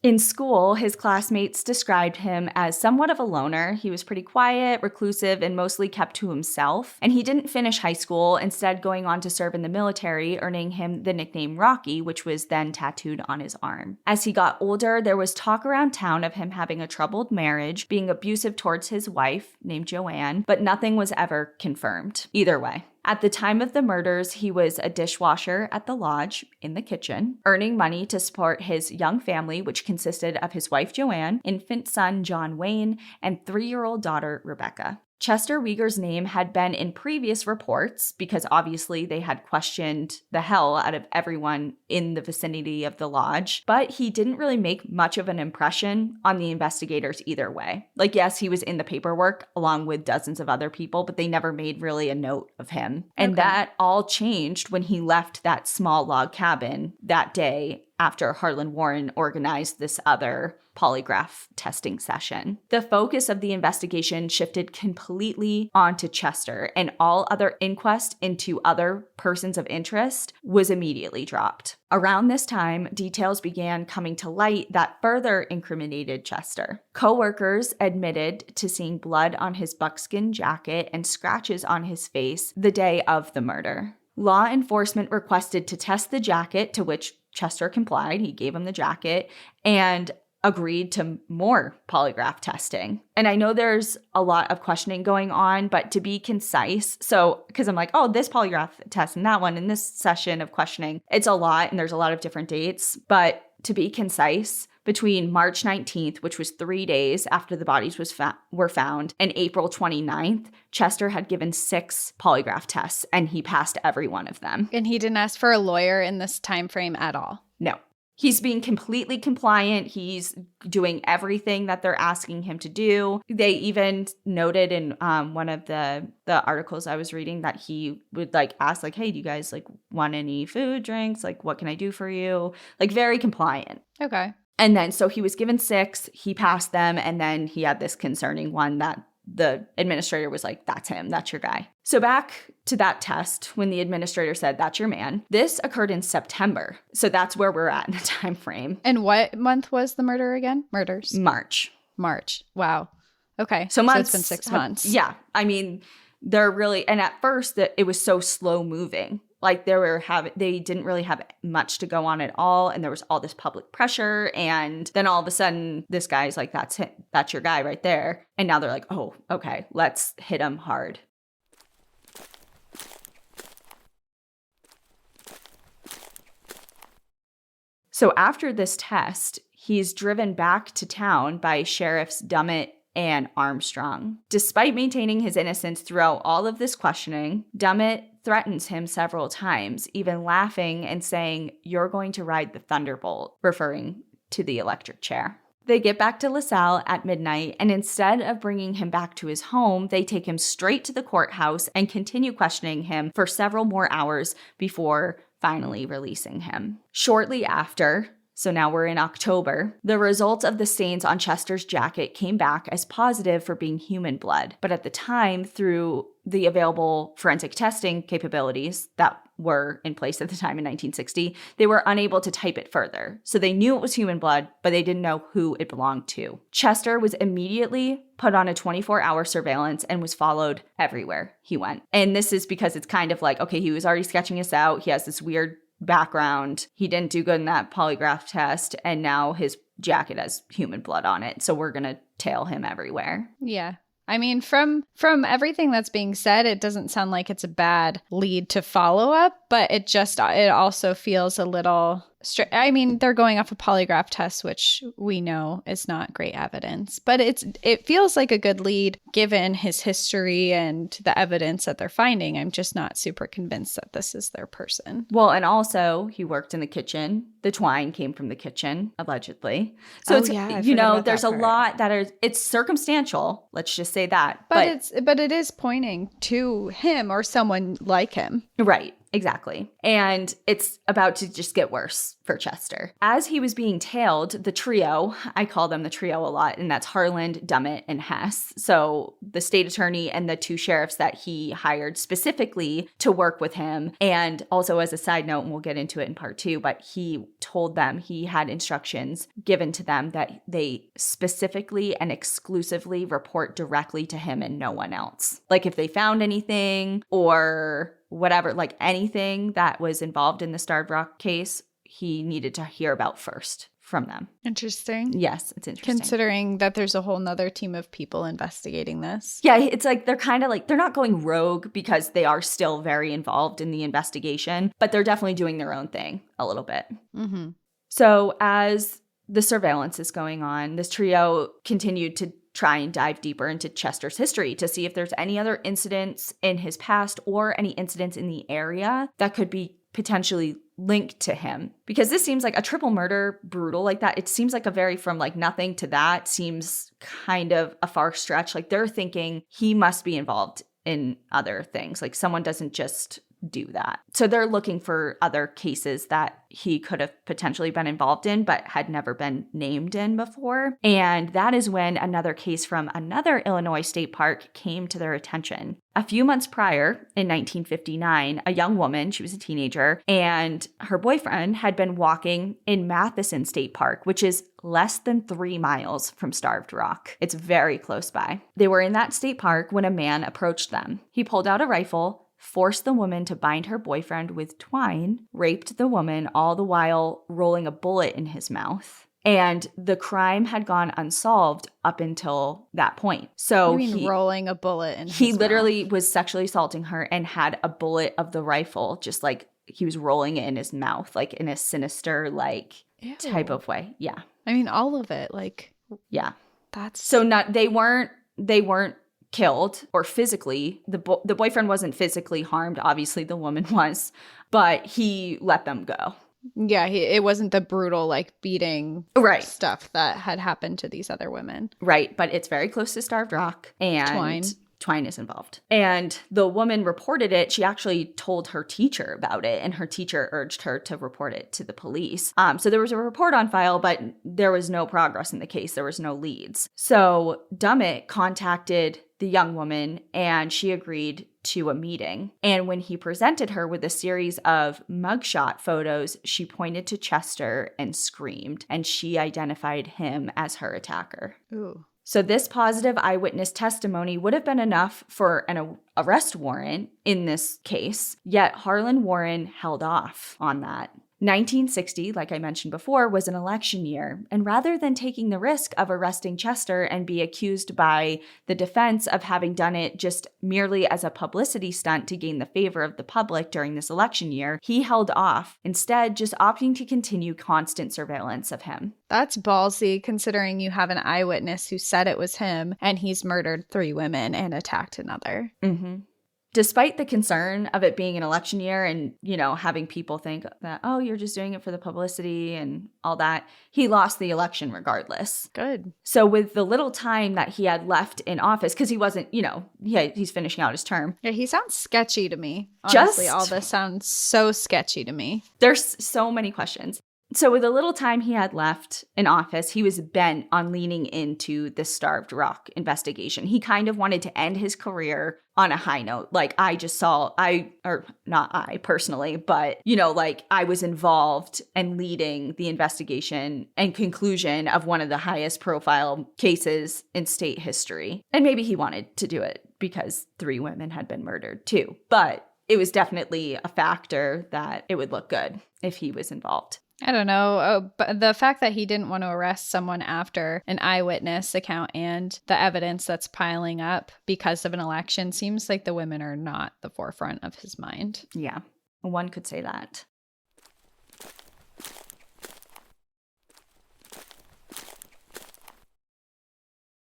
in school, his classmates described him as somewhat of a loner. He was pretty quiet, reclusive, and mostly kept to himself. And he didn't finish high school, instead going on to serve in the military, earning him the nickname Rocky, which was then tattooed on his arm. As he got older, there was talk around town of him having a troubled marriage, being abusive towards his wife, named Joanne, but nothing was ever confirmed. Either way. At the time of the murders, he was a dishwasher at the lodge in the kitchen, earning money to support his young family, which consisted of his wife Joanne, infant son John Wayne, and 3-year-old daughter Rebecca. Chester Weger's name had been in previous reports because obviously they had questioned the hell out of everyone in the vicinity of the lodge, but he didn't really make much of an impression on the investigators either way. Like, yes, he was in the paperwork along with dozens of other people, but they never made really a note of him. And that all changed when he left that small log cabin that day after Harlan Warren organized this other polygraph testing session. The focus of the investigation shifted completely onto Chester, and all other inquest into other persons of interest was immediately dropped. Around this time, details began coming to light that further incriminated Chester. Co-workers admitted to seeing blood on his buckskin jacket and scratches on his face the day of the murder. Law enforcement requested to test the jacket, to which Chester complied. He gave him the jacket and agreed to more polygraph testing. And I know there's a lot of questioning going on, but to be concise, so because I'm like, oh, this polygraph test and that one and this session of questioning, it's a lot and there's a lot of different dates. But to be concise, between March 19th, which was 3 days after the bodies were found, and April 29th, Chester had given 6 polygraph tests, and he passed every one of them. And he didn't ask for a lawyer in this time frame at all? No. He's being completely compliant. He's doing everything that they're asking him to do. They even noted in one of the articles I was reading that he would ask hey, do you guys want any food, drinks? What can I do for you? Very compliant. Okay. And then so he was given 6, he passed them, and then he had this concerning one that the administrator was like, that's him, that's your guy. So back to that test, when the administrator said, that's your man, this occurred in September. So that's where we're at in the time frame. And what month was the murder again? Murders? March. Wow. Okay. So months. It's been 6 months. Yeah. I mean, they're really, and at first it was so slow moving. Like they didn't really have much to go on at all. And there was all this public pressure. And then all of a sudden this guy's like, that's him. That's your guy right there. And now they're like, oh, okay, let's hit him hard. So after this test, he's driven back to town by Sheriffs Dummett and Armstrong. Despite maintaining his innocence throughout all of this questioning, Dummett threatens him several times, even laughing and saying, "You're going to ride the Thunderbolt," referring to the electric chair. They get back to LaSalle at midnight, and instead of bringing him back to his home, they take him straight to the courthouse and continue questioning him for several more hours before finally releasing him. Shortly after, so now we're in October, the results of the stains on Chester's jacket came back as positive for being human blood. But at the time, through the available forensic testing capabilities that were in place at the time in 1960, they were unable to type it further. So they knew it was human blood, but they didn't know who it belonged to. Chester was immediately put on a 24-hour surveillance and was followed everywhere he went. And this is because it's kind of like, okay, he was already sketching us out. He has this weird background. He didn't do good in that polygraph test, and now his jacket has human blood on it. So we're going to tail him everywhere. Yeah. I mean, from everything that's being said, it doesn't sound like it's a bad lead to follow up, but it also feels a little I mean, they're going off a polygraph test, which we know is not great evidence, but it feels like a good lead given his history and the evidence that they're finding. I'm just not super convinced that this is their person. Well, and also he worked in the kitchen. The twine came from the kitchen, allegedly. So there's a lot that it's circumstantial. Let's just say that. But it is pointing to him or someone like him. Right. Exactly. And it's about to just get worse for Chester. As he was being tailed, the trio, I call them the trio a lot, and that's Harland, Dummett, and Hess. So the state attorney and the two sheriffs that he hired specifically to work with him. And also as a side note, and we'll get into it in part 2, but he told them he had instructions given to them that they specifically and exclusively report directly to him and no one else. Like if they found anything or whatever, like anything that was involved in the Starved Rock case, he needed to hear about first from them. Interesting. Yes, it's interesting. Considering that there's a whole nother team of people investigating this. Yeah, it's like they're kind of like, they're not going rogue because they are still very involved in the investigation, but they're definitely doing their own thing a little bit. Mm-hmm. So as the surveillance is going on, this trio continued to try and dive deeper into Chester's history to see if there's any other incidents in his past or any incidents in the area that could be potentially linked to him. Because this seems like a triple murder, brutal like that. It seems like a very from like nothing to that seems kind of a far stretch. Like they're thinking he must be involved in other things. Like someone doesn't just do that. So they're looking for other cases that he could have potentially been involved in, but had never been named in before. And that is when another case from another Illinois state park came to their attention. A few months prior, in 1959, a young woman, she was a teenager, and her boyfriend had been walking in Matheson State Park, which is less than 3 miles from Starved Rock. It's very close by. They were in that state park when a man approached them. He pulled out a rifle, forced the woman to bind her boyfriend with twine, raped the woman, all the while rolling a bullet in his mouth. And the crime had gone unsolved up until that point. So rolling a bullet in his He literally mouth. was sexually assaulting her and had a bullet of the rifle, just like he was rolling it in his mouth, like in a sinister, like Ew. type of way. Yeah. I mean, all of it, like. Yeah. That's. So they weren't killed or physically. The boyfriend wasn't physically harmed. Obviously, the woman was, but he let them go. Yeah, it wasn't the brutal, like, beating stuff that had happened to these other women. Right, but it's very close to Starved Rock, and twine is involved. And the woman reported it. She actually told her teacher about it, and her teacher urged her to report it to the police. So there was a report on file, but there was no progress in the case. There was no leads. So Dummett contacted the young woman, and she agreed to a meeting. And when he presented her with a series of mugshot photos, she pointed to Chester and screamed, and she identified him as her attacker. Ooh. So this positive eyewitness testimony would have been enough for an arrest warrant in this case, yet Harlan Warren held off on that. 1960, like I mentioned before, was an election year, and rather than taking the risk of arresting Chester and be accused by the defense of having done it just merely as a publicity stunt to gain the favor of the public during this election year, he held off, instead just opting to continue constant surveillance of him. That's ballsy, considering you have an eyewitness who said it was him, and he's murdered 3 women and attacked another. Mm-hmm. Despite the concern of it being an election year and, having people think that, oh, you're just doing it for the publicity and all that, he lost the election regardless. Good. So with the little time that he had left in office, because he wasn't, he's finishing out his term. Yeah, he sounds sketchy to me. Honestly, all this sounds so sketchy to me. There's so many questions. So with the little time he had left in office, he was bent on leaning into the Starved Rock investigation. He kind of wanted to end his career on a high note. Like not I personally, but, I was involved and leading the investigation and conclusion of one of the highest profile cases in state history. And maybe he wanted to do it because 3 women had been murdered too. But it was definitely a factor that it would look good if he was involved. I don't know, but the fact that he didn't want to arrest someone after an eyewitness account and the evidence that's piling up because of an election seems like the women are not the forefront of his mind. Yeah, one could say that.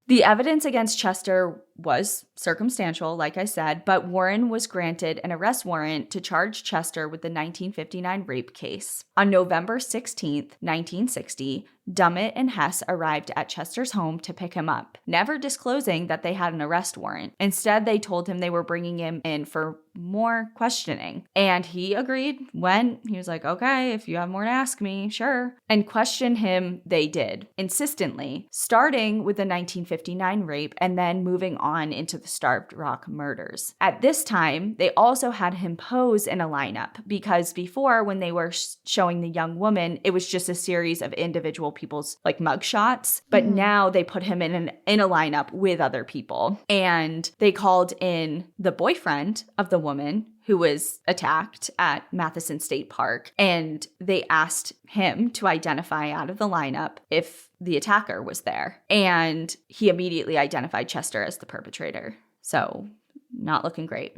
The evidence against Chester was circumstantial, like I said, but Warren was granted an arrest warrant to charge Chester with the 1959 rape case. On November 16th, 1960, Dummett and Hess arrived at Chester's home to pick him up, never disclosing that they had an arrest warrant. Instead, they told him they were bringing him in for more questioning. And he agreed. He was like, okay, if you have more to ask me, sure. And question him they did, insistently, starting with the 1959 rape and then moving on into the Starved Rock murders. At this time, they also had him pose in a lineup because before, when they were showing the young woman, it was just a series of individual people's mug shots. But now they put him in a lineup with other people. And they called in the boyfriend of the woman who was attacked at Matheson State Park. And they asked him to identify out of the lineup if the attacker was there. And he immediately identified Chester as the perpetrator. So not looking great.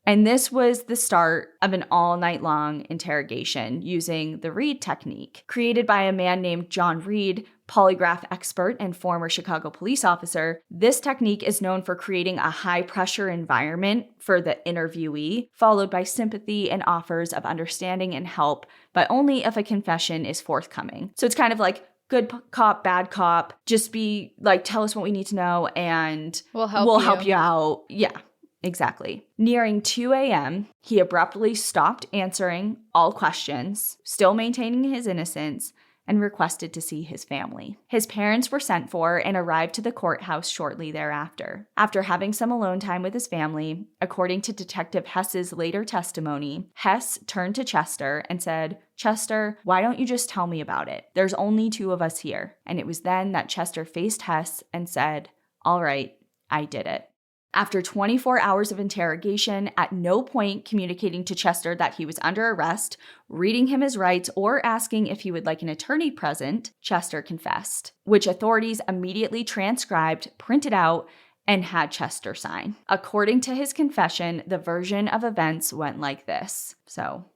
And this was the start of an all-night-long interrogation using the Reed technique, created by a man named John Reed, polygraph expert and former Chicago police officer. This technique is known for creating a high-pressure environment for the interviewee, followed by sympathy and offers of understanding and help, but only if a confession is forthcoming. So it's kind of like good cop, bad cop. Just be like, tell us what we need to know, and we'll help you out. Yeah. Exactly. Nearing 2 a.m., he abruptly stopped answering all questions, still maintaining his innocence, and requested to see his family. His parents were sent for and arrived to the courthouse shortly thereafter. After having some alone time with his family, according to Detective Hess's later testimony, Hess turned to Chester and said, "Chester, why don't you just tell me about it? There's only 2 of us here." And it was then that Chester faced Hess and said, "All right, I did it." After 24 hours of interrogation, at no point communicating to Chester that he was under arrest, reading him his rights, or asking if he would like an attorney present, Chester confessed, which authorities immediately transcribed, printed out, and had Chester sign. According to his confession, the version of events went like this. So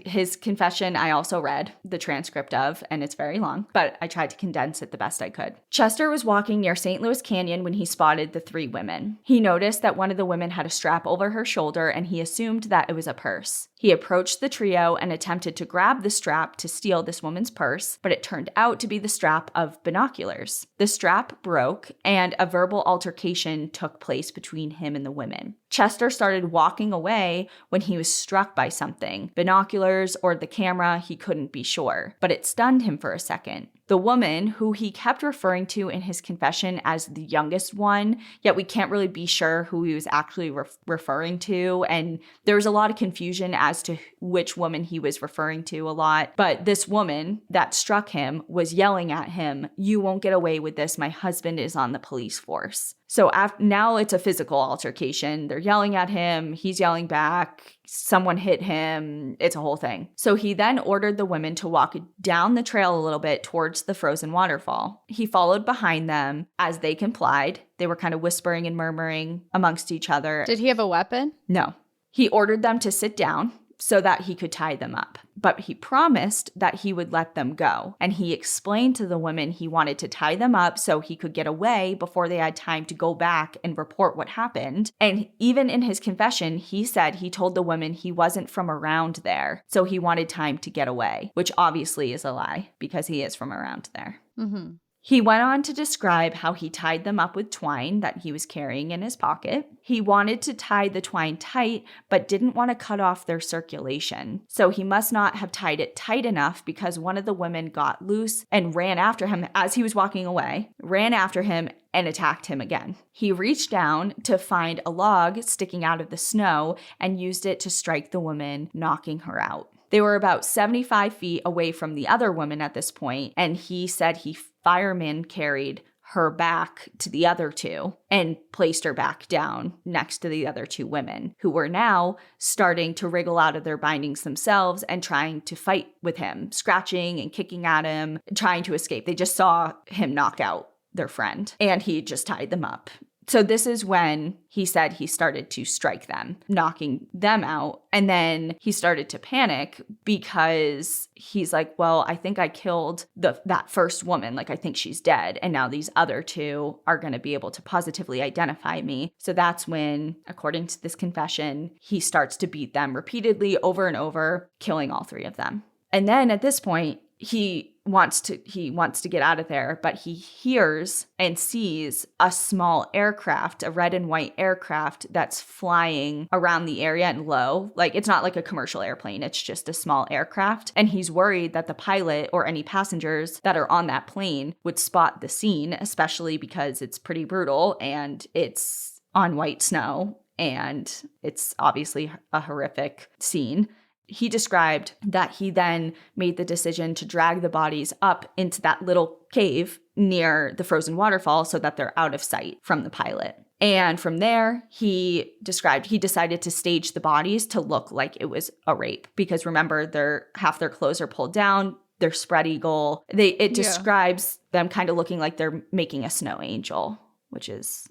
his confession I also read the transcript of, and it's very long, but I tried to condense it the best I could. Chester was walking near St. Louis Canyon when he spotted the 3 women. He noticed that one of the women had a strap over her shoulder, and he assumed that it was a purse. He approached the trio and attempted to grab the strap to steal this woman's purse, but it turned out to be the strap of binoculars. The strap broke, and a verbal altercation took place between him and the women. Chester started walking away when he was struck by something. Binoculars or the camera, he couldn't be sure, but it stunned him for a second. The woman, who he kept referring to in his confession as the youngest one, yet we can't really be sure who he was actually referring to. And there was a lot of confusion as to which woman he was referring to a lot. But this woman that struck him was yelling at him, "You won't get away with this. My husband is on the police force." So now it's a physical altercation. They're yelling at him. He's yelling back. Someone hit him. It's a whole thing. So he then ordered the women to walk down the trail a little bit towards the frozen waterfall. He followed behind them as they complied. They were kind of whispering and murmuring amongst each other. Did he have a weapon? No. He ordered them to sit down so that he could tie them up. But he promised that he would let them go. And he explained to the women he wanted to tie them up so he could get away before they had time to go back and report what happened. And even in his confession, he said he told the women he wasn't from around there, so he wanted time to get away, which obviously is a lie because he is from around there. Mm-hmm. He went on to describe how he tied them up with twine that he was carrying in his pocket. He wanted to tie the twine tight, but didn't want to cut off their circulation. So he must not have tied it tight enough because one of the women got loose and ran after him as he was walking away, ran after him and attacked him again. He reached down to find a log sticking out of the snow and used it to strike the woman, knocking her out. They were about 75 feet away from the other woman at this point, and he said he fireman carried her back to the other two and placed her back down next to the other two women, who were now starting to wriggle out of their bindings themselves and trying to fight with him, scratching and kicking at him, trying to escape. They just saw him knock out their friend, and he just tied them up. So this is when he said he started to strike them, knocking them out. And then he started to panic because he's like, well, I think I killed that first woman. Like, I think she's dead. And now these other two are going to be able to positively identify me. So that's when, according to this confession, he starts to beat them repeatedly over and over, killing all three of them. And then at this point, he wants to get out of there, but he hears and sees a small aircraft, a red and white aircraft that's flying around the area and low. Like, it's not like a commercial airplane, it's just a small aircraft. And he's worried that the pilot or any passengers that are on that plane would spot the scene, especially because it's pretty brutal and it's on white snow and it's obviously a horrific scene. He described that he then made the decision to drag the bodies up into that little cave near the frozen waterfall so that they're out of sight from the pilot. And from there, he described he decided to stage the bodies to look like it was a rape. Because remember, half their clothes are pulled down, they're spread eagle. It describes them kind of looking like they're making a snow angel, which is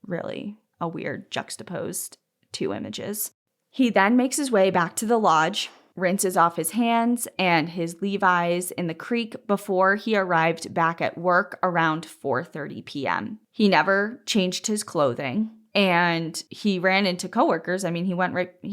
really a weird juxtaposed two images. He then makes his way back to the lodge, rinses off his hands and his Levi's in the creek before he arrived back at work around 4:30 p.m. He never changed his clothing, and he ran into coworkers. I mean, he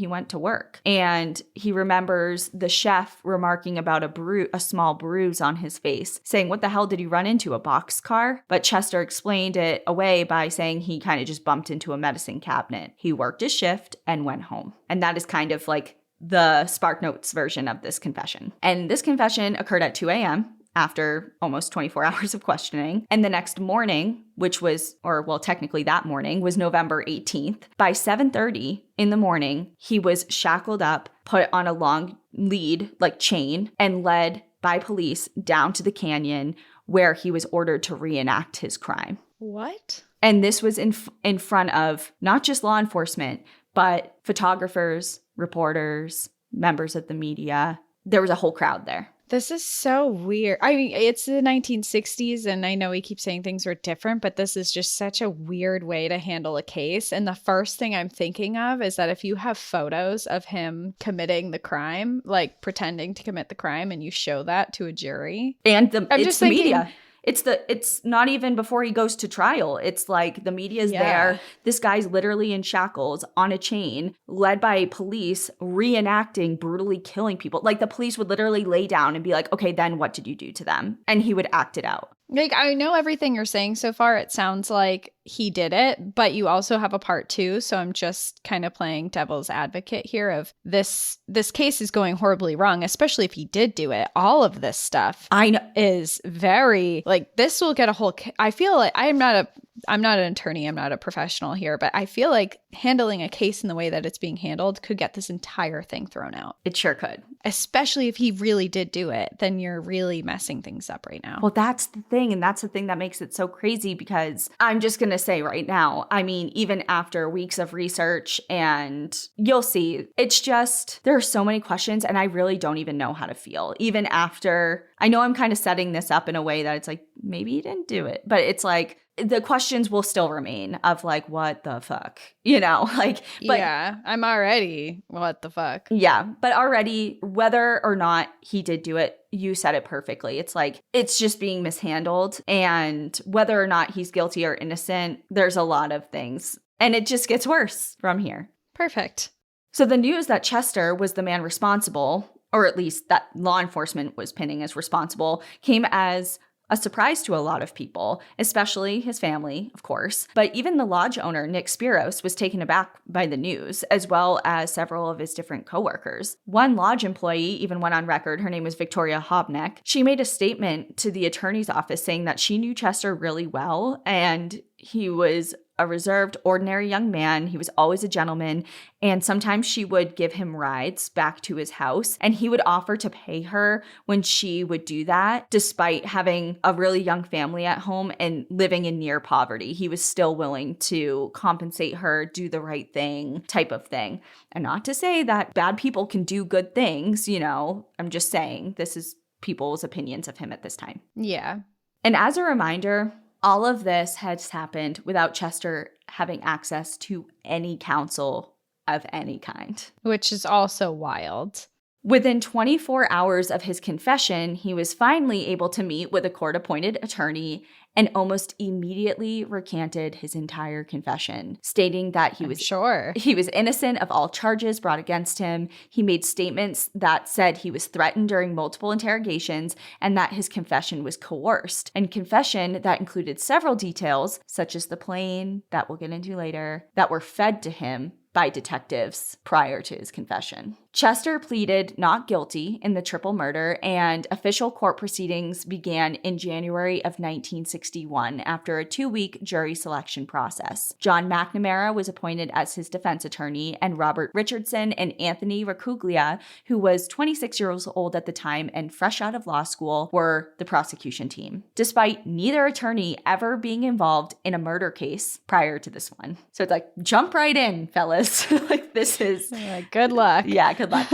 went to work, and he remembers the chef remarking about a small bruise on his face, saying, "What the hell did you run into, a boxcar?" But Chester explained it away by saying he kind of just bumped into a medicine cabinet. He worked his shift and went home. And that is kind of like the SparkNotes version of this confession. And this confession occurred at 2 a.m. after almost 24 hours of questioning. And the next morning, technically that morning, was November 18th. By 7:30 in the morning, he was shackled up, put on a long lead, like chain, and led by police down to the canyon where he was ordered to reenact his crime. What? And this was in front of not just law enforcement, but photographers, reporters, members of the media. There was a whole crowd there. This is so weird. I mean, it's the 1960s, and I know we keep saying things were different, but this is just such a weird way to handle a case. And the first thing I'm thinking of is that if you have photos of him committing the crime, like pretending to commit the crime, and you show that to a jury. And it's the media. It's not even before he goes to trial. It's like the media's there. This guy's literally in shackles on a chain, led by police, reenacting brutally killing people. Like, the police would literally lay down and be like, okay, then what did you do to them? And he would act it out. Like, I know everything you're saying so far. It sounds like he did it, but you also have a part two. So I'm just kind of playing devil's advocate here of this case is going horribly wrong, especially if he did do it. All of this stuff I know is very, like, this will get a whole, I feel like I'm not an attorney. I'm not a professional here, but I feel like handling a case in the way that it's being handled could get this entire thing thrown out. it sure could. Especially if he really did do it, then you're really messing things up right now. Well, that's the thing. And that's the thing that makes it so crazy, because I'm just going to say right now, I mean, even after weeks of research, and you'll see, it's just, there are so many questions and I really don't even know how to feel. Even after, I know I'm kind of setting this up in a way that it's like, maybe he didn't do it, but it's like, the questions will still remain of like, what the fuck, like, but yeah, I'm already, what the fuck? Yeah, but already, whether or not he did do it, you said it perfectly. It's like, it's just being mishandled. And whether or not he's guilty or innocent, there's a lot of things. And it just gets worse from here. Perfect. So the news that Chester was the man responsible, or at least that law enforcement was pinning as responsible, came as a surprise to a lot of people, especially his family, of course. But even the lodge owner, Nick Spiros, was taken aback by the news, as well as several of his different coworkers. One lodge employee even went on record, her name was Victoria Hobneck. She made a statement to the attorney's office saying that she knew Chester really well, and he was a reserved, ordinary young man. He was always a gentleman, and sometimes she would give him rides back to his house, and he would offer to pay her when she would do that, despite having a really young family at home and living in near poverty. He was still willing to compensate her, do the right thing, type of thing. And not to say that bad people can do good things, I'm just saying this is people's opinions of him at this time. Yeah. And as a reminder, all of this has happened without Chester having access to any counsel of any kind. Which is also wild. Within 24 hours of his confession, he was finally able to meet with a court-appointed attorney and almost immediately recanted his entire confession, stating that he was innocent of all charges brought against him. He made statements that said he was threatened during multiple interrogations and that his confession was coerced. And confession that included several details, such as the plane that we'll get into later, that were fed to him by detectives prior to his confession. Chester pleaded not guilty in the triple murder, and official court proceedings began in January of 1961 after a 2-week jury selection process. John McNamara was appointed as his defense attorney, and Robert Richardson and Anthony Racuglia, who was 26 years old at the time and fresh out of law school, were the prosecution team, despite neither attorney ever being involved in a murder case prior to this one. So it's like, jump right in, fellas. Like, this is... good luck. Yeah, good luck.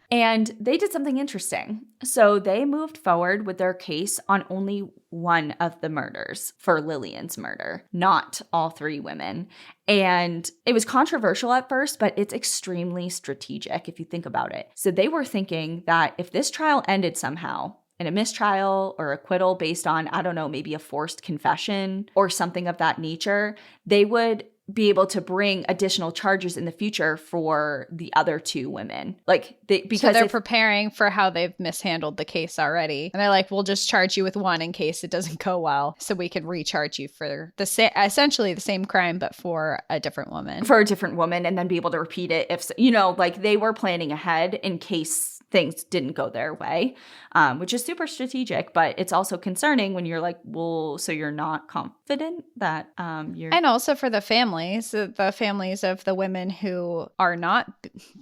And they did something interesting. So they moved forward with their case on only one of the murders for Lillian's murder, not all 3 women. And it was controversial at first, but it's extremely strategic if you think about it. So they were thinking that if this trial ended somehow in a mistrial or acquittal based on, I don't know, maybe a forced confession or something of that nature, they would be able to bring additional charges in the future for the other 2 women. Because they're preparing for how they've mishandled the case already. And they're like, we'll just charge you with one in case it doesn't go well, so we can recharge you for essentially the same crime, but for a different woman. For a different woman, and then be able to repeat it if, they were planning ahead in case things didn't go their way, which is super strategic, but it's also concerning when you're like, well, so you're not confident that you're... And also for the families of the women who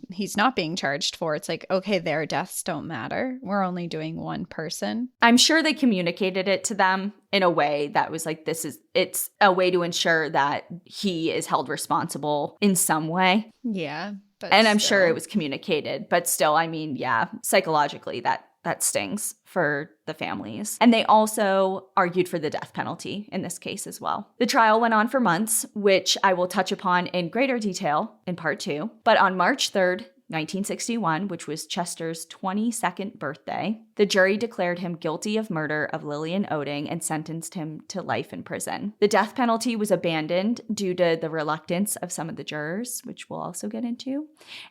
he's not being charged for. It's like, okay, their deaths don't matter. We're only doing one person. I'm sure they communicated it to them in a way that was like, it's a way to ensure that he is held responsible in some way. Yeah. And I'm sure it was communicated, but still, I mean, yeah, psychologically that stings for the families. And they also argued for the death penalty in this case as well. The trial went on for months, which I will touch upon in greater detail in part 2. But on March 3rd, 1961, which was Chester's 22nd birthday, the The jury declared him guilty of murder of Lillian Oding and sentenced him to life in prison. The death penalty was abandoned due to the reluctance of some of the jurors, which we'll also get into.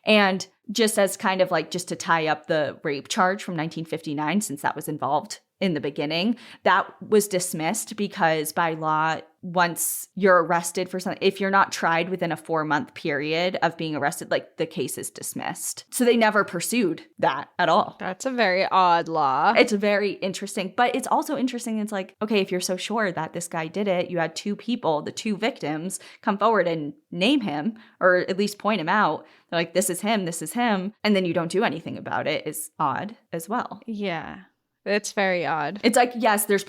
And just as kind of like just to tie up the rape charge from 1959, since that was involved in the beginning, that was dismissed because by law, once you're arrested for something, if you're not tried within a 4-month period of being arrested, like the case is dismissed. So they never pursued that at all. That's a very odd law. It's very interesting, but it's also interesting. It's like, okay, if you're so sure that this guy did it, you had 2 people, the 2 victims, come forward and name him or at least point him out. They're like, this is him, and then you don't do anything about it is odd as well. Yeah. It's very odd. It's like, yes, there's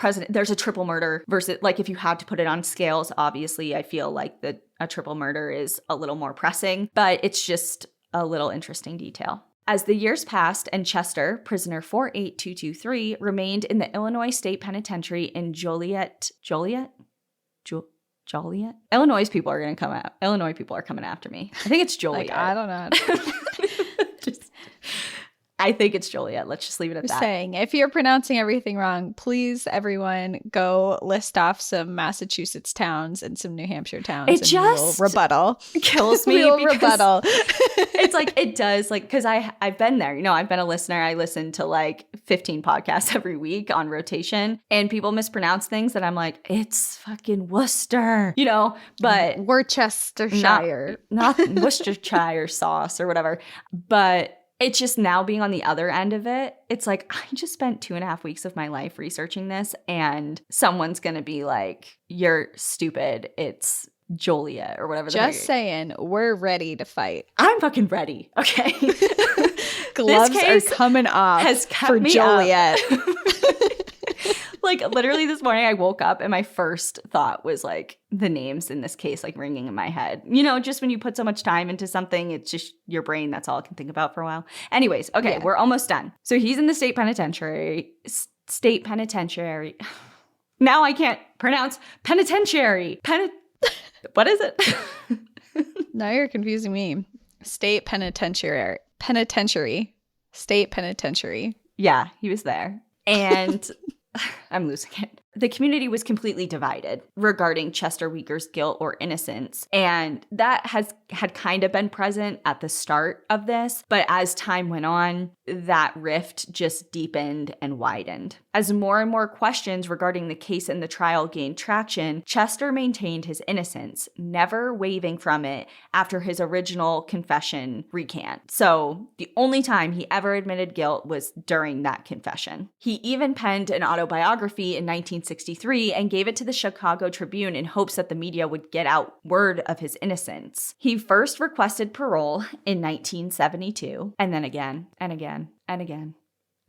a triple murder versus, like, if you had to put it on scales, obviously I feel like a triple murder is a little more pressing, but it's just a little interesting detail. As the years passed and Chester, prisoner 48223, remained in the Illinois State Penitentiary in Joliet? Illinois people are coming after me. I think it's Joliet. Like, I don't know. I think it's Joliet. Let's just leave it at that. Saying, if you're pronouncing everything wrong, please, everyone, go list off some Massachusetts towns and some New Hampshire towns. It just we'll rebuttal. Kills me. We'll rebuttal. It's like, it does, like, because I've been there. You know, I've been a listener. I listen to like 15 podcasts every week on rotation, and people mispronounce things that I'm like, it's fucking Worcester, you know, but Worcestershire, not Worcestershire sauce or whatever, but it's just now being on the other end of it. It's like, I just spent 2.5 weeks of my life researching this, and someone's going to be like, you're stupid. It's Joliet or whatever. Just saying, we're ready to fight. I'm fucking ready. Okay. Gloves are coming off for Joliet. Like, literally this morning I woke up and my first thought was like the names in this case, like ringing in my head. You know, just when you put so much time into something, it's just your brain. That's all it can think about for a while. Anyways, okay, We're almost done. So he's in the state penitentiary. Now I can't pronounce penitentiary. What is it? Now you're confusing me. State penitentiary. State penitentiary. Yeah, he was there. And I'm losing it. The community was completely divided regarding Chester Weger's guilt or innocence. And that had kind of been present at the start of this. But as time went on, that rift just deepened and widened. As more and more questions regarding the case and the trial gained traction, Chester maintained his innocence, never wavering from it after his original confession recant. So the only time he ever admitted guilt was during that confession. He even penned an autobiography in 1963 and gave it to the Chicago Tribune in hopes that the media would get out word of his innocence. He first requested parole in 1972, and then again, and again, and again,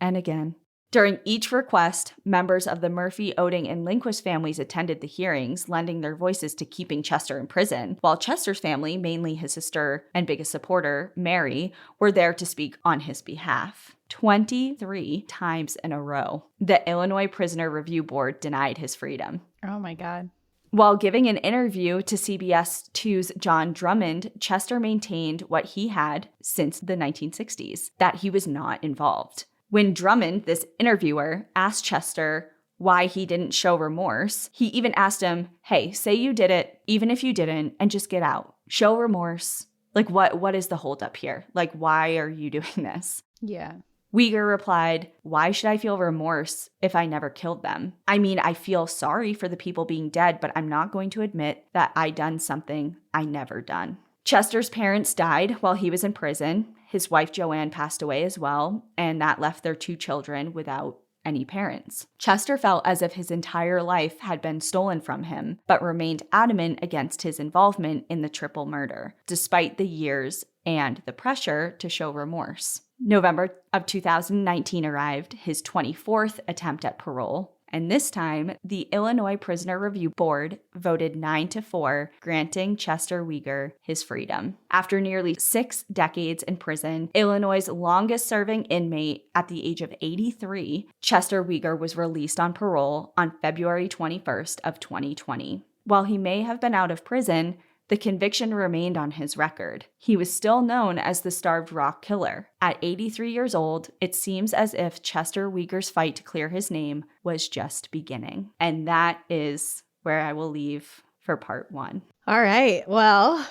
and again. During each request, members of the Murphy, Oding, and Lindquist families attended the hearings, lending their voices to keeping Chester in prison, while Chester's family, mainly his sister and biggest supporter, Mary, were there to speak on his behalf. 23 times in a row, the Illinois Prisoner Review Board denied his freedom. Oh my God. While giving an interview to CBS 2's John Drummond, Chester maintained what he had since the 1960s, that he was not involved. When Drummond, this interviewer, asked Chester why he didn't show remorse, he even asked him, hey, say you did it, even if you didn't, and just get out. Show remorse. Like, what is the holdup here? Like, why are you doing this? Yeah. Weger replied, why should I feel remorse if I never killed them? I mean, I feel sorry for the people being dead, but I'm not going to admit that I done something I never done. Chester's parents died while he was in prison. His wife Joanne passed away as well, and that left their 2 children without any parents. Chester felt as if his entire life had been stolen from him, but remained adamant against his involvement in the triple murder, despite the years and the pressure to show remorse. November of 2019 arrived, his 24th attempt at parole, and this time, the Illinois Prisoner Review Board voted 9-4, granting Chester Weger his freedom. After nearly 6 decades in prison, Illinois' longest-serving inmate at the age of 83, Chester Weger was released on parole on February 21st of 2020. While he may have been out of prison, the conviction remained on his record. He was still known as the Starved Rock Killer. At 83 years old, it seems as if Chester Weger's fight to clear his name was just beginning. And that is where I will leave for part 1. All right. Well,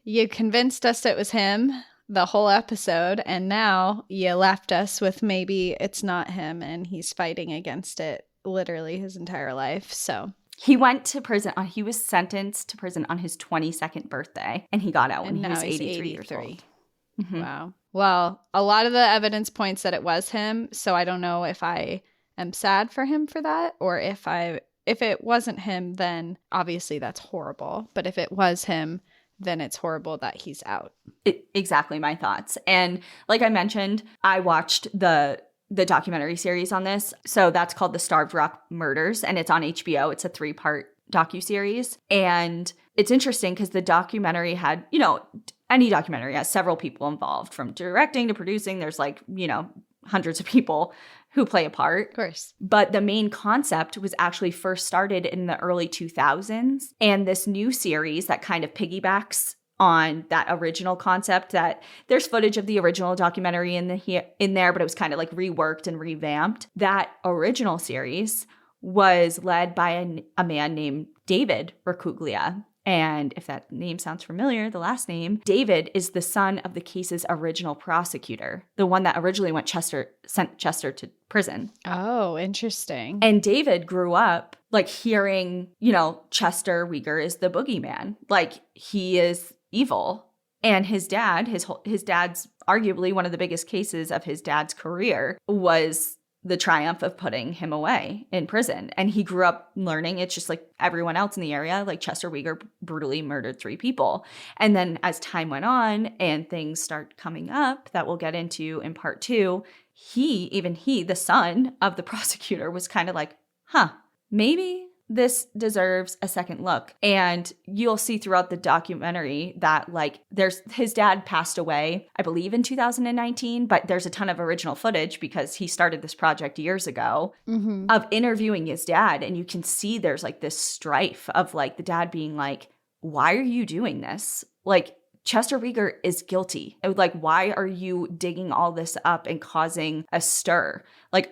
you convinced us it was him the whole episode, and now you left us with maybe it's not him and he's fighting against it literally his entire life. So he went to prison. He was sentenced to prison on his 22nd birthday, and he got out when he was 83 years old. Mm-hmm. Wow. Well, a lot of the evidence points that it was him, so I don't know if I am sad for him for that, or if it wasn't him, then obviously that's horrible. But if it was him, then it's horrible that he's out. Exactly my thoughts. And like I mentioned, I watched the documentary series on this. So that's called The Starved Rock Murders, and it's on HBO. It's a 3-part docuseries. And it's interesting because the documentary had, any documentary has several people involved, from directing to producing. There's hundreds of people who play a part. Of course. But the main concept was actually first started in the early 2000s. And this new series that kind of piggybacks on that original concept, that there's footage of the original documentary in there, but it was kind of like reworked and revamped. That original series was led by a man named David Racuglia. And if that name sounds familiar, the last name, David is the son of the case's original prosecutor, the one that originally sent Chester to prison. Oh, interesting. And David grew up hearing, Chester Weger is the boogeyman. He is evil. And his dad, his dad's arguably one of the biggest cases of his dad's career was the triumph of putting him away in prison. And he grew up learning it's just like everyone else in the area, Chester Weger brutally murdered 3 people. And then as time went on and things start coming up that we'll get into in part 2, he, the son of the prosecutor, was kind of like, maybe this deserves a second look. And you'll see throughout the documentary that his dad passed away, I believe in 2019, but there's a ton of original footage because he started this project years ago of interviewing his dad. And you can see there's this strife of the dad being like, why are you doing this? Chester Weger is guilty. Why are you digging all this up and causing a stir?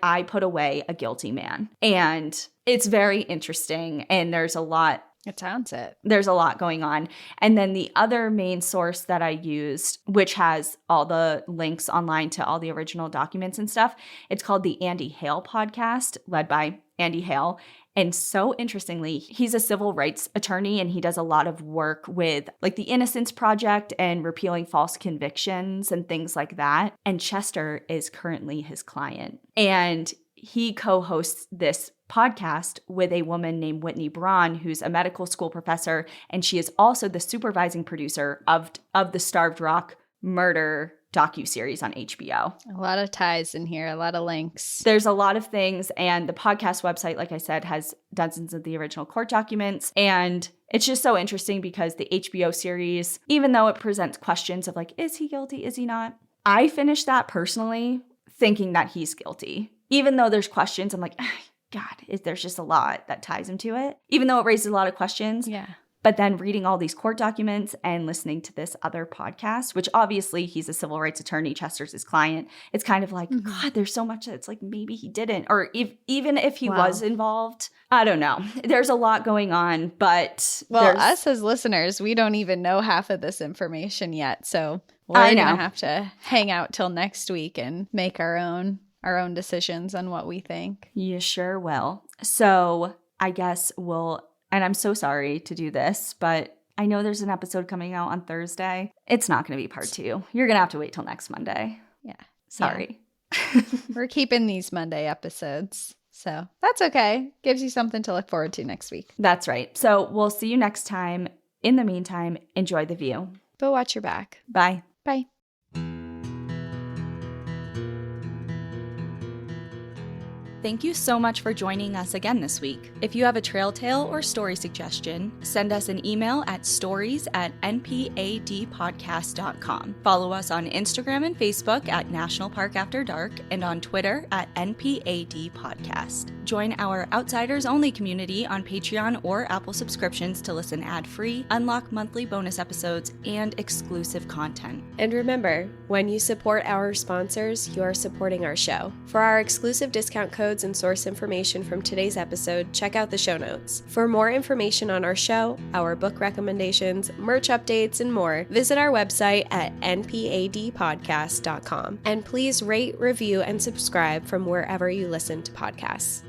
I put away a guilty man. And it's very interesting. And there's a lot. It sounds it. There's a lot going on. And then the other main source that I used, which has all the links online to all the original documents and stuff, it's called the Andy Hale podcast, led by Andy Hale. And so interestingly, he's a civil rights attorney, and he does a lot of work with the Innocence Project and repealing false convictions and things like that. And Chester is currently his client. And he co-hosts this podcast with a woman named Whitney Braun, who's a medical school professor, and she is also the supervising producer of the Starved Rock murder docuseries on HBO. A lot of ties in here, a lot of links. There's a lot of things, and the podcast website, like I said, has dozens of the original court documents, and it's just so interesting because the HBO series, even though it presents questions of is he guilty, is he not? I finished that personally thinking that he's guilty. Even though there's questions, I'm like, God, there's just a lot that ties him to it. Even though it raises a lot of questions. Yeah. But then reading all these court documents and listening to this other podcast, which obviously he's a civil rights attorney, Chester's his client, it's kind of God, there's so much that's maybe he didn't. Or even if he was involved, I don't know. There's a lot going on, but us as listeners, we don't even know half of this information yet. So we're going to have to hang out till next week and make our own decisions on what we think. You sure will. So I guess and I'm so sorry to do this, but I know there's an episode coming out on Thursday. It's not going to be part 2. You're going to have to wait till next Monday. Yeah. Sorry. Yeah. We're keeping these Monday episodes. So that's okay. Gives you something to look forward to next week. That's right. So we'll see you next time. In the meantime, enjoy the view. But watch your back. Bye. Bye. Thank you so much for joining us again this week. If you have a trail tale or story suggestion, send us an email at stories@npadpodcast.com. Follow us on Instagram and Facebook at National Park After Dark and on Twitter at NPAD Podcast. Join our Outsiders Only community on Patreon or Apple subscriptions to listen ad-free, unlock monthly bonus episodes, and exclusive content. And remember, when you support our sponsors, you are supporting our show. For our exclusive discount codes and source information from today's episode, check out the show notes. For more information on our show, our book recommendations, merch updates, and more, visit our website at npadpodcast.com. And please rate, review, and subscribe from wherever you listen to podcasts.